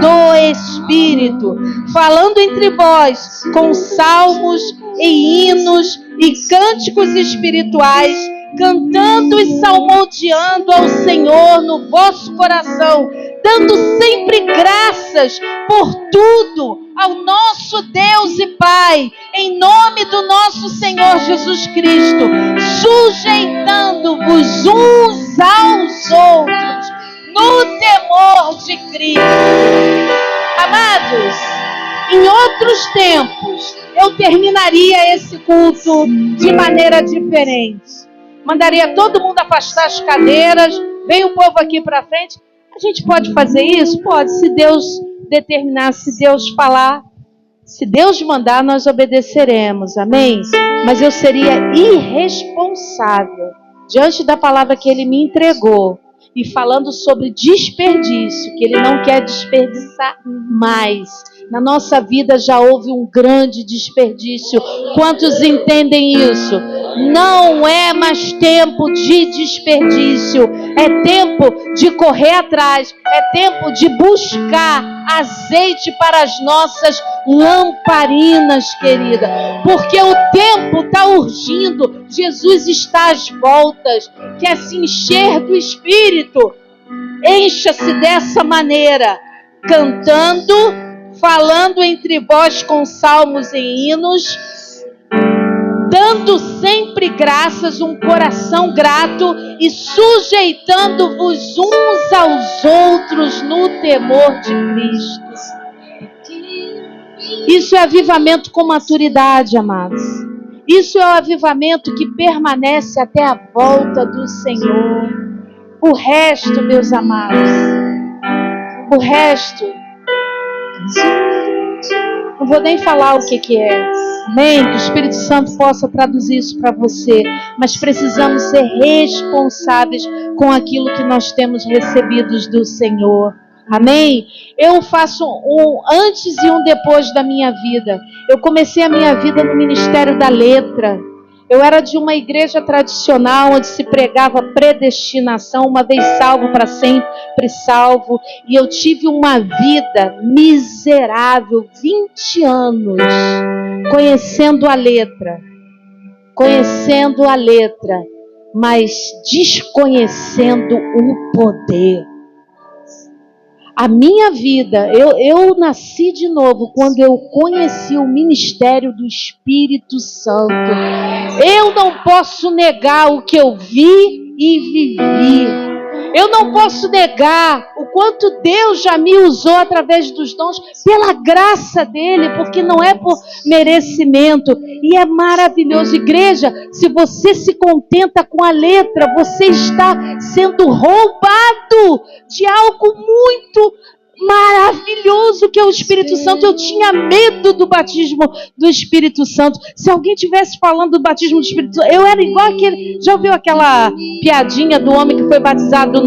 do Espírito, falando entre vós com salmos e hinos e cânticos espirituais, cantando e salmodiando ao Senhor no vosso coração, dando sempre graças por tudo ao nosso Deus e Pai, em nome do nosso Senhor Jesus Cristo, sujeitando-vos uns aos outros, no temor de Cristo. Amados, em outros tempos, eu terminaria esse culto de maneira diferente. Mandaria todo mundo afastar as cadeiras, vem o povo aqui para frente. A gente pode fazer isso? Pode, se Deus determinar, se Deus falar. Se Deus mandar, nós obedeceremos, amém? Mas eu seria irresponsável diante da palavra que Ele me entregou e falando sobre desperdício, que Ele não quer desperdiçar mais. Na nossa vida já houve um grande desperdício. Quantos entendem isso? Não é mais tempo de desperdício. É tempo de correr atrás. É tempo de buscar azeite para as nossas lamparinas, querida. Porque o tempo está urgindo. Jesus está às voltas. Quer se encher do Espírito? Encha-se dessa maneira. Cantando, falando entre vós com salmos e hinos, dando sempre graças, um coração grato e sujeitando-vos uns aos outros no temor de Cristo. Isso é avivamento com maturidade, amados. Isso é o avivamento que permanece até a volta do Senhor. O resto, meus amados, o resto, não vou nem falar o que é. Amém? Que o Espírito Santo possa traduzir isso para você. Mas precisamos ser responsáveis com aquilo que nós temos recebido do Senhor. Amém? Eu faço um antes e um depois da minha vida. Eu comecei a minha vida no Ministério da Letra. Eu era de uma igreja tradicional onde se pregava predestinação, uma vez salvo para sempre salvo. E eu tive uma vida miserável, 20 anos, conhecendo a letra, mas desconhecendo o poder. A minha vida, eu nasci de novo quando eu conheci o ministério do Espírito Santo. Eu não posso negar o que eu vi e vivi. Eu não posso negar o quanto Deus já me usou através dos dons, pela graça dEle, porque não é por merecimento. E é maravilhoso. Igreja, se você se contenta com a letra, você está sendo roubado de algo muito maravilhoso que é o Espírito Santo. Eu tinha medo do batismo do Espírito Santo. Se alguém estivesse falando do batismo do Espírito Santo, eu era igual aquele... Já ouviu aquela piadinha do homem que foi batizado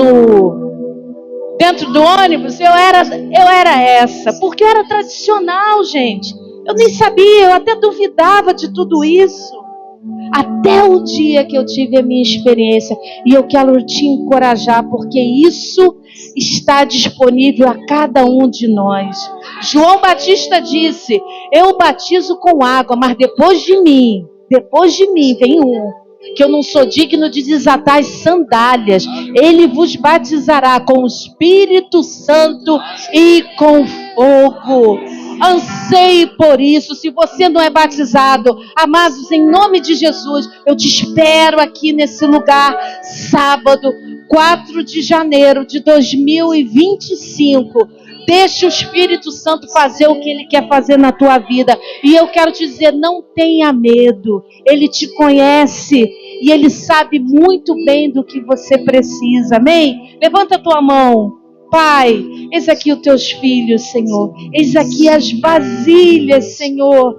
dentro do ônibus? Eu era essa, porque eu era tradicional, gente. Eu nem sabia, eu até duvidava de tudo isso. Até o dia que eu tive a minha experiência. E eu quero te encorajar, porque isso está disponível a cada um de nós. João Batista disse: eu batizo com água, mas depois de mim vem um, que eu não sou digno de desatar as sandálias. Ele vos batizará com o Espírito Santo e com fogo. Anseie por isso. Se você não é batizado, amados, em nome de Jesus, eu te espero aqui nesse lugar, sábado, 4 de janeiro de 2025. Deixa o Espírito Santo fazer o que Ele quer fazer na tua vida. E eu quero te dizer, não tenha medo. Ele te conhece e Ele sabe muito bem do que você precisa. Amém? Levanta a tua mão. Pai, eis aqui os teus filhos, Senhor. Eis aqui as vasilhas, Senhor.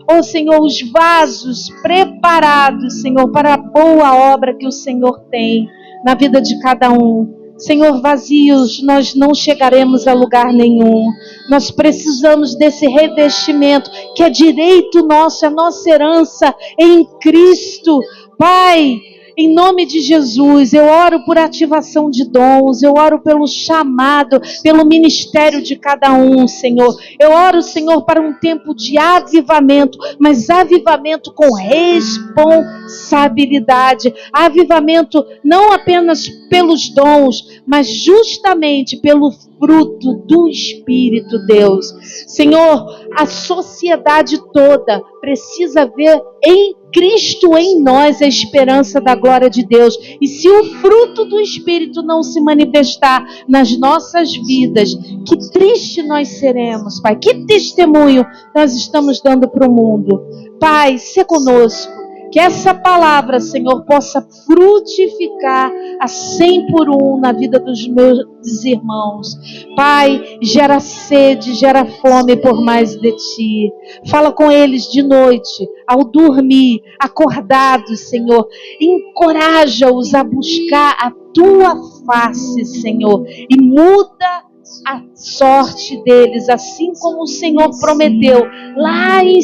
Oh, Senhor, os vasos preparados, Senhor, para a boa obra que o Senhor tem na vida de cada um. Senhor, vazios, nós não chegaremos a lugar nenhum. Nós precisamos desse revestimento, que é direito nosso, é nossa herança em Cristo. Pai, Em nome de Jesus, eu oro por ativação de dons, eu oro pelo chamado, pelo ministério de cada um, Senhor. Eu oro, Senhor, para um tempo de avivamento, mas avivamento com responsabilidade. Avivamento não apenas pelos dons, mas justamente pelo fruto do Espírito, Deus. Senhor, a sociedade toda precisa ver em Cristo em nós a esperança da glória de Deus. E se o fruto do Espírito não se manifestar nas nossas vidas, que triste nós seremos, Pai. Que testemunho nós estamos dando para o mundo. Pai, se conosco. Que essa palavra, Senhor, possa frutificar a 100 por 1 na vida dos meus irmãos. Pai, gera sede, gera fome por mais de Ti. Fala com eles de noite, ao dormir, acordados, Senhor. Encoraja-os a buscar a Tua face, Senhor. E muda a sorte deles, assim como o Senhor prometeu lá em 2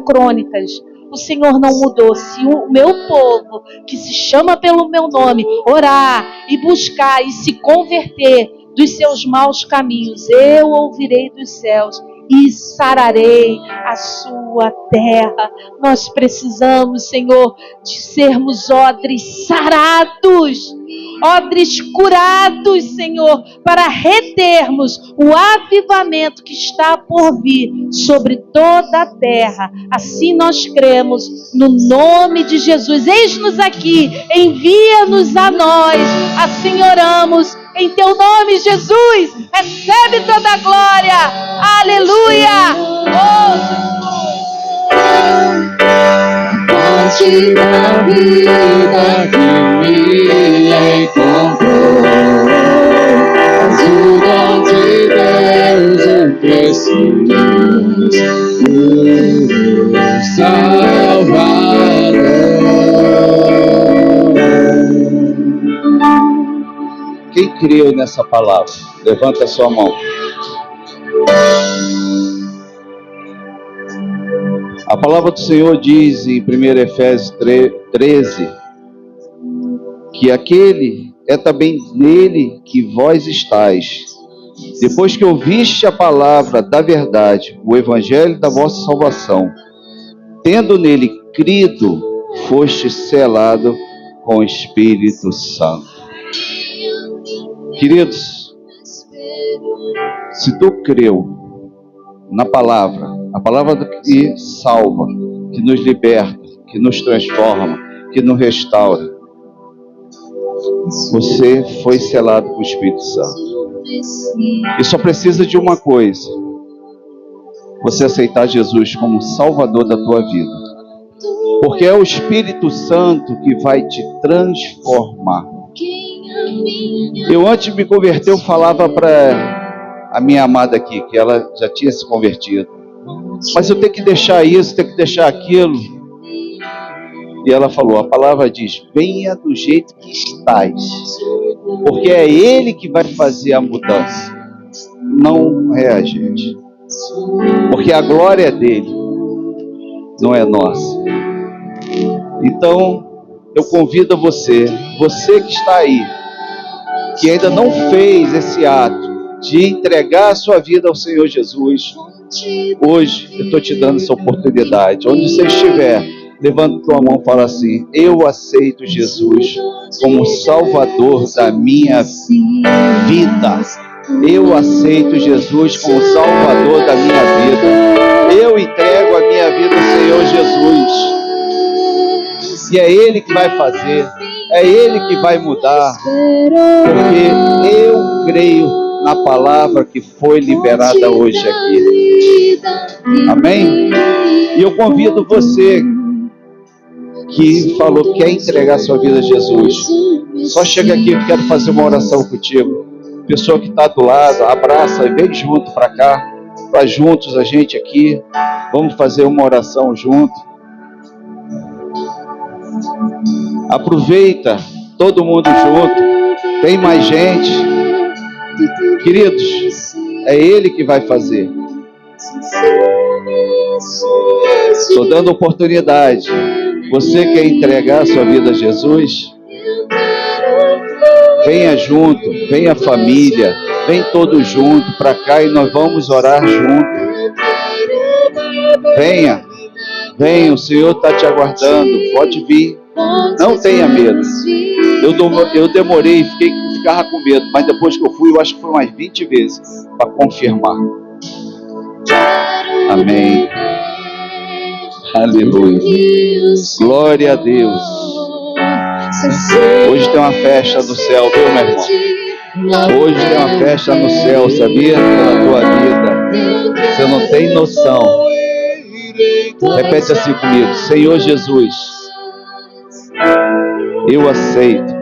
Crônicas. O Senhor não mudou. Se o meu povo, que se chama pelo meu nome, orar e buscar e se converter dos seus maus caminhos, eu ouvirei dos céus e sararei a sua terra. Nós precisamos, Senhor, de sermos odres sarados, odres curados, Senhor, para retermos o avivamento que está por vir sobre toda a terra. Assim nós cremos, no nome de Jesus. Eis-nos aqui, envia-nos a nós. Assim oramos, em Teu nome, Jesus. Recebe toda a glória. Aleluia. Parte da vida que me encontrou, mas o dom de Deus eu preciso, Salvador. Quem creu nessa palavra? Levanta a sua mão. A palavra do Senhor diz em 1 Efésios 13 que aquele é também nele que vós estáis, depois que ouviste a palavra da verdade, o evangelho da vossa salvação, tendo nele crido, foste selado com o Espírito Santo. Queridos, se tu creu na palavra, a palavra que salva, que nos liberta, que nos transforma, que nos restaura, você foi selado com o Espírito Santo. E só precisa de uma coisa: você aceitar Jesus como Salvador da tua vida, porque é o Espírito Santo que vai te transformar. Eu, antes de me converter, eu falava para a minha amada aqui, que ela já tinha se convertido: mas eu tenho que deixar isso, tenho que deixar aquilo. E ela falou, a palavra diz, venha do jeito que estás, porque é Ele que vai fazer a mudança, não é a gente, porque a glória é dele, não é nossa. Então eu convido você que está aí, que ainda não fez esse ato de entregar a sua vida ao Senhor Jesus, hoje eu estou te dando essa oportunidade. Onde você estiver, levanta tua mão e fala assim: eu aceito Jesus como Salvador da minha vida. Eu aceito Jesus como Salvador da minha vida. Eu entrego a minha vida ao Senhor Jesus. E é Ele que vai fazer, é Ele que vai mudar, porque eu creio na palavra que foi liberada hoje aqui. Amém? E eu convido você que falou que quer entregar sua vida a Jesus, só chega aqui, eu quero fazer uma oração contigo. Pessoa que está do lado, abraça e vem junto para cá, para juntos a gente aqui, vamos fazer uma oração junto. Aproveita, todo mundo junto, tem mais gente. Queridos, é Ele que vai fazer. Estou dando oportunidade Você quer entregar a sua vida a Jesus? Venha junto, venha família, vem todos juntos para cá e nós vamos orar junto. Venha, venha, o Senhor está te aguardando, pode vir, não tenha medo. Eu demorei, ficava com medo, mas depois que eu fui, eu acho que foi umas 20 vezes para confirmar. Amém. Aleluia. Glória a Deus. Hoje tem uma festa no céu, viu, meu irmão? Hoje tem uma festa no céu, sabia? Pela tua vida. Você não tem noção. Repete assim comigo: Senhor Jesus, eu aceito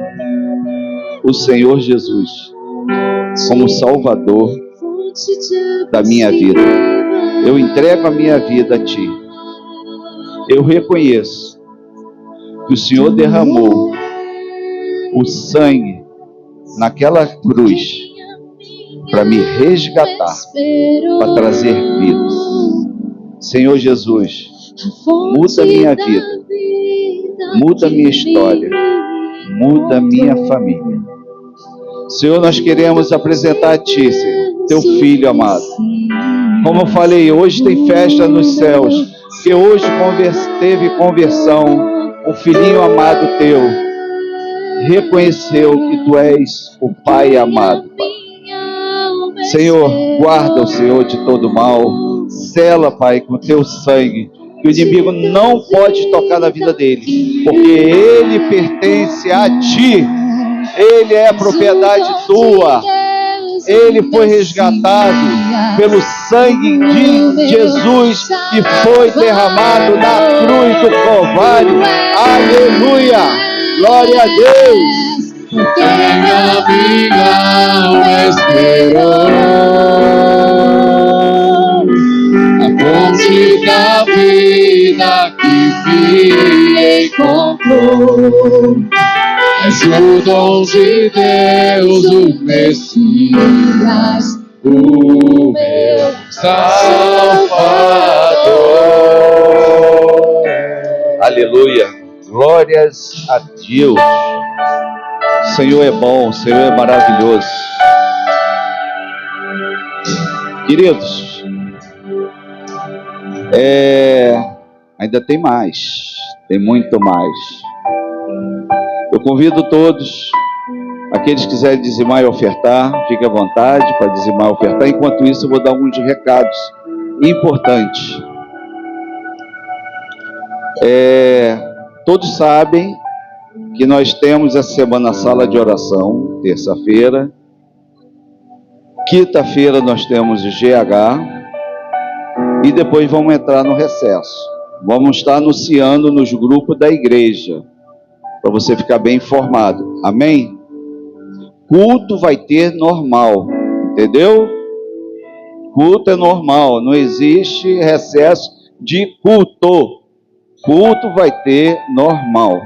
o Senhor Jesus como Salvador da minha vida. Eu entrego a minha vida a Ti. Eu reconheço que o Senhor derramou o sangue naquela cruz para me resgatar, para trazer vida. Senhor Jesus, muda minha vida, muda minha história, muda minha família. Senhor, nós queremos apresentar a Ti, Senhor, Teu Filho amado. Como eu falei, hoje tem festa nos céus, que hoje teve conversão. O filhinho amado Teu reconheceu que Tu és o Pai amado, Pai. Senhor, guarda o Senhor de todo mal, sela, Pai, com Teu sangue, que o inimigo não pode tocar na vida dele, porque ele pertence a Ti, ele é a propriedade Tua, ele foi resgatado pelo sangue de Jesus que foi derramado na cruz do Calvário. Aleluia! Glória a Deus! Porque a vida esperou, a fonte da vida que me encontrou. És o dom de Deus, o Messias, o meu Salvador. Aleluia! Glórias a Deus! O Senhor é bom, o Senhor é maravilhoso. Queridos, ainda tem mais, tem muito mais. Eu convido todos, aqueles que quiserem dizimar e ofertar, fique à vontade para dizimar e ofertar. Enquanto isso, eu vou dar alguns recados importantes. Todos sabem que nós temos essa semana a sala de oração, terça-feira. Quinta-feira nós temos o GH. E depois vamos entrar no recesso. Vamos estar anunciando nos grupos da igreja, para você ficar bem informado. Amém? Culto vai ter normal, entendeu? Culto é normal, não existe recesso de culto. Culto vai ter normal.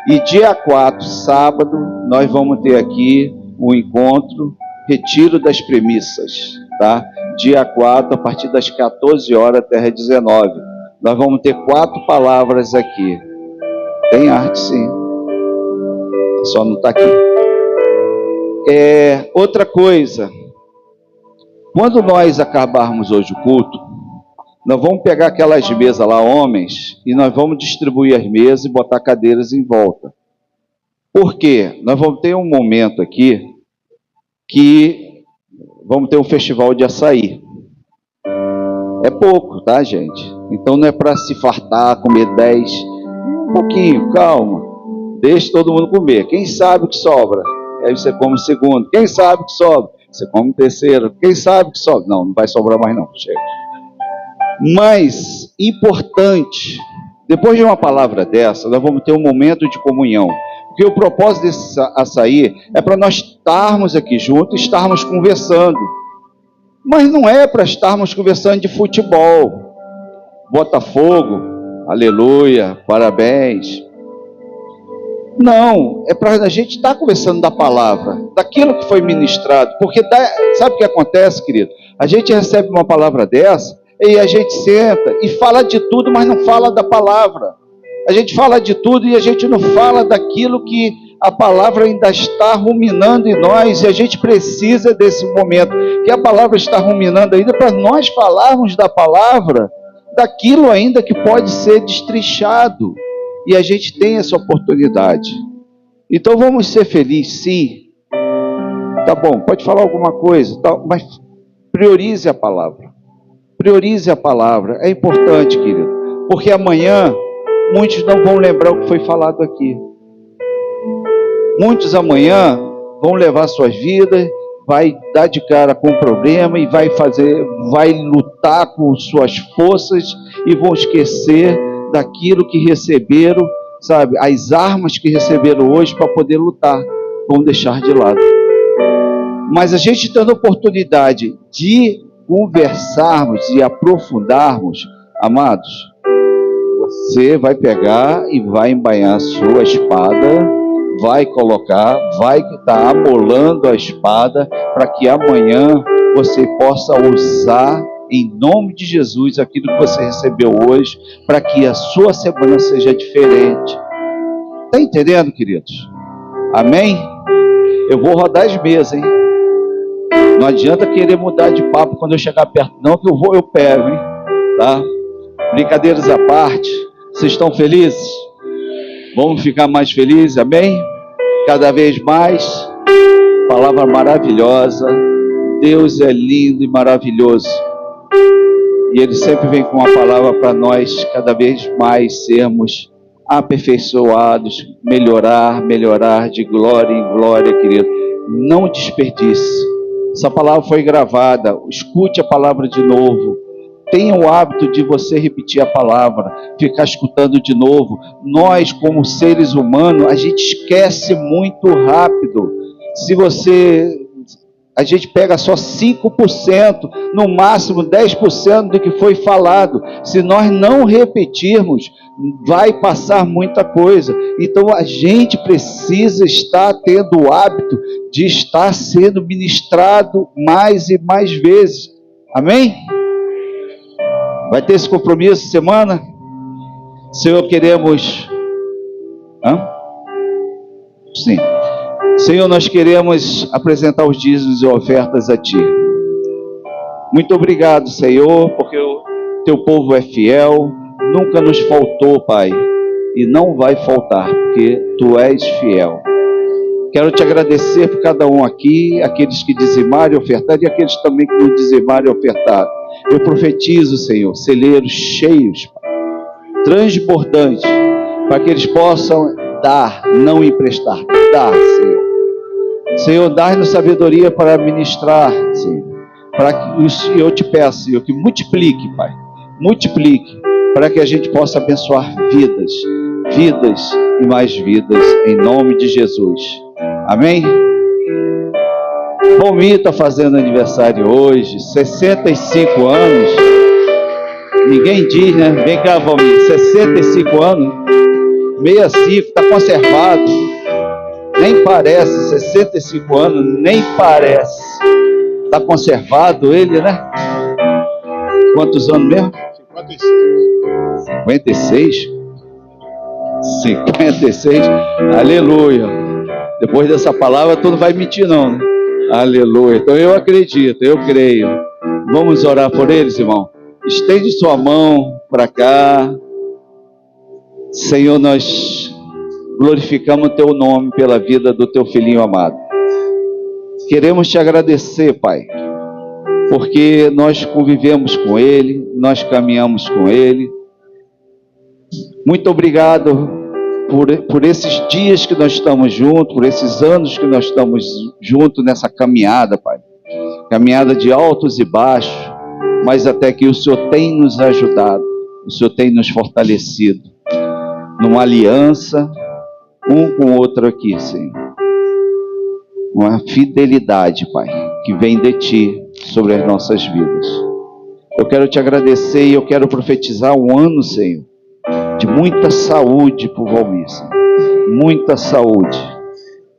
E dia 4, sábado, nós vamos ter aqui um encontro, retiro das premissas, tá? Dia 4, a partir das 14 horas até as 19. Nós vamos ter 4 palavras aqui. Tem arte, sim. Só não está aqui. Outra coisa. Quando nós acabarmos hoje o culto, nós vamos pegar aquelas mesas lá, homens, e nós vamos distribuir as mesas e botar cadeiras em volta. Por quê? Nós vamos ter um momento aqui que vamos ter um festival de açaí. É pouco, tá, gente? Então não é para se fartar, comer 10. Um pouquinho, calma. Deixe todo mundo comer. Quem sabe o que sobra? Aí você come o segundo. Quem sabe o que sobra? Você come o terceiro. Quem sabe o que sobra? Não, não vai sobrar mais não. Chega. Mas, importante, depois de uma palavra dessa, nós vamos ter um momento de comunhão. Porque o propósito desse açaí é para nós estarmos aqui juntos, estarmos conversando. Mas não é para estarmos conversando de futebol. Botafogo, aleluia, parabéns. Não, é para a gente estar conversando da palavra, daquilo que foi ministrado. Porque sabe o que acontece, querido? A gente recebe uma palavra dessa, e a gente senta e fala de tudo, mas não fala da palavra. A gente fala de tudo e a gente não fala daquilo que a palavra ainda está ruminando em nós, e a gente precisa desse momento que a palavra está ruminando ainda, para nós falarmos da palavra, daquilo ainda que pode ser destrinchado, e a gente tem essa oportunidade. Então vamos ser felizes, sim. Tá bom, pode falar alguma coisa, mas priorize a palavra. Priorize a palavra, é importante, querido, porque amanhã muitos não vão lembrar o que foi falado aqui. Muitos amanhã vão levar suas vidas, vai dar de cara com o problema e vai lutar com suas forças e vão esquecer daquilo que receberam, sabe, as armas que receberam hoje para poder lutar, vão deixar de lado. Mas a gente tendo a oportunidade de conversarmos e aprofundarmos, amados, você vai pegar e vai embainhar a sua espada, vai colocar, vai estar amolando a espada, para que amanhã você possa usar, em nome de Jesus, aquilo que você recebeu hoje, para que a sua semana seja diferente. Está entendendo, queridos? Amém? Eu vou rodar as mesas, hein? Não adianta querer mudar de papo quando eu chegar perto, não, que eu pego, hein? Tá? Brincadeiras à parte, vocês estão felizes? Vamos ficar mais felizes, amém? Cada vez mais, palavra maravilhosa, Deus é lindo e maravilhoso, e Ele sempre vem com uma palavra para nós, cada vez mais sermos aperfeiçoados, melhorar de glória em glória, querido. Não desperdice, essa palavra foi gravada, escute a palavra de novo. Tenha o hábito de você repetir a palavra, ficar escutando de novo. Nós, como seres humanos, a gente esquece muito rápido. A gente pega só 5%, no máximo 10% do que foi falado. Se nós não repetirmos, vai passar muita coisa. Então a gente precisa estar tendo o hábito de estar sendo ministrado mais e mais vezes. Amém? Vai ter esse compromisso essa semana? Senhor, queremos... Sim. Senhor, nós queremos apresentar os dízimos e ofertas a Ti. Muito obrigado, Senhor, porque o Teu povo é fiel, nunca nos faltou, Pai, e não vai faltar, porque Tu és fiel. Quero Te agradecer por cada um aqui, aqueles que dizimaram e ofertaram, e aqueles também que não dizimaram e ofertaram. Eu profetizo, Senhor, celeiros cheios, transbordantes, para que eles possam dar, não emprestar, dar, Senhor. Senhor, dá-nos sabedoria para ministrar, Senhor, para que eu te peço, Senhor, que multiplique, Pai, multiplique, para que a gente possa abençoar vidas e mais vidas, em nome de Jesus. Amém? Valmir está fazendo aniversário hoje, 65 anos. Ninguém diz, né? Vem cá, Valmir, 65 anos, 65, está conservado. Nem parece, 65 anos, nem parece. Está conservado ele, né? Quantos anos mesmo? 56. 56. Aleluia. Depois dessa palavra, tu não vai mentir não, né? Aleluia. Então eu acredito, eu creio. Vamos orar por eles, irmão. Estende sua mão para cá. Senhor, nós glorificamos o Teu nome pela vida do Teu filhinho amado. Queremos Te agradecer, Pai, porque nós convivemos com Ele, nós caminhamos com Ele. Muito obrigado por esses dias que nós estamos juntos, por esses anos que nós estamos juntos nessa caminhada, Pai. Caminhada de altos e baixos, mas até que o Senhor tem nos ajudado, o Senhor tem nos fortalecido, numa aliança, um com o outro aqui, Senhor. Uma fidelidade, Pai, que vem de Ti sobre as nossas vidas. Eu quero Te agradecer e eu quero profetizar um ano, Senhor, de muita saúde para o Valmir, Senhor. Muita saúde.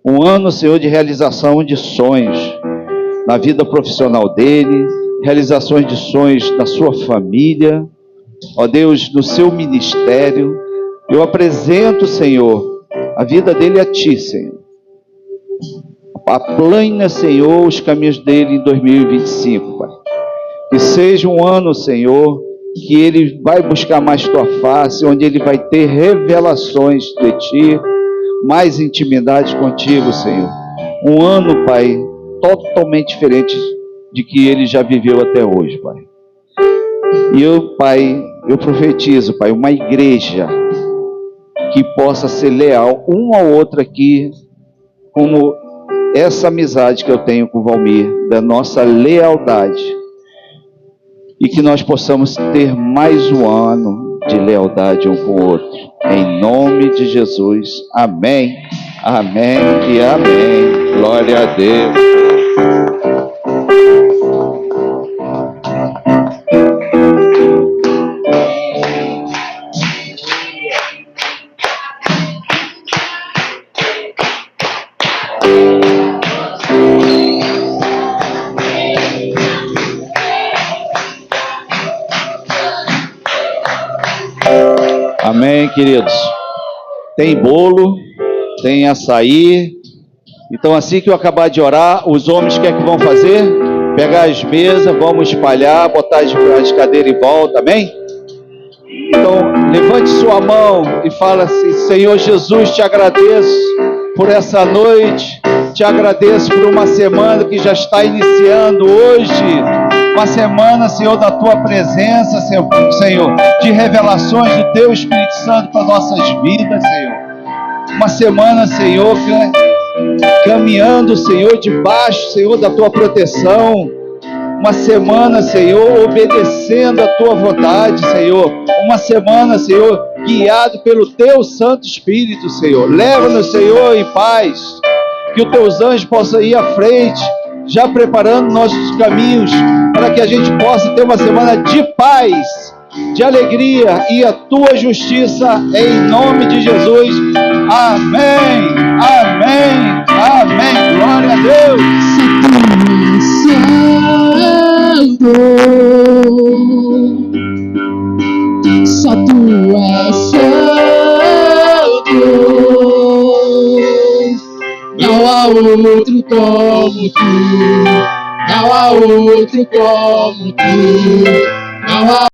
Um ano, Senhor, de realização de sonhos na vida profissional dele, realizações de sonhos na sua família, ó Deus, no seu ministério. Eu apresento, Senhor, a vida dele a Ti, Senhor. Aplane, Senhor, os caminhos dele em 2025, Pai. Que seja um ano, Senhor, que ele vai buscar mais Tua face, onde ele vai ter revelações de Ti, mais intimidade contigo, Senhor. Um ano, Pai, totalmente diferente de que ele já viveu até hoje, Pai. E eu, Pai, eu profetizo, Pai, uma igreja que possa ser leal um ao outro aqui, como essa amizade que eu tenho com o Valmir, da nossa lealdade, e que nós possamos ter mais um ano de lealdade um com o outro, em nome de Jesus, amém, amém e amém, glória a Deus. Amém, queridos. Tem bolo, tem açaí. Então, assim que eu acabar de orar, os homens, o que é que vão fazer? Pegar as mesas, vamos espalhar, botar as cadeiras em volta, amém? Então, levante sua mão e fala assim: Senhor Jesus, te agradeço por essa noite, te agradeço por uma semana que já está iniciando hoje. Uma semana, Senhor, da Tua presença, Senhor, de revelações do Teu Espírito Santo para nossas vidas, Senhor. Uma semana, Senhor, caminhando, Senhor, debaixo, Senhor, da Tua proteção. Uma semana, Senhor, obedecendo a Tua vontade, Senhor. Uma semana, Senhor, guiado pelo Teu Santo Espírito, Senhor. Leva-nos, Senhor, em paz. Que os Teus anjos possam ir à frente, já preparando nossos caminhos, para que a gente possa ter uma semana de paz, de alegria e a Tua justiça, em nome de Jesus. Amém, amém, amém. Glória a Deus. Só Tu és santo. Não há outro como Tu. Não há outro como Tu. Não há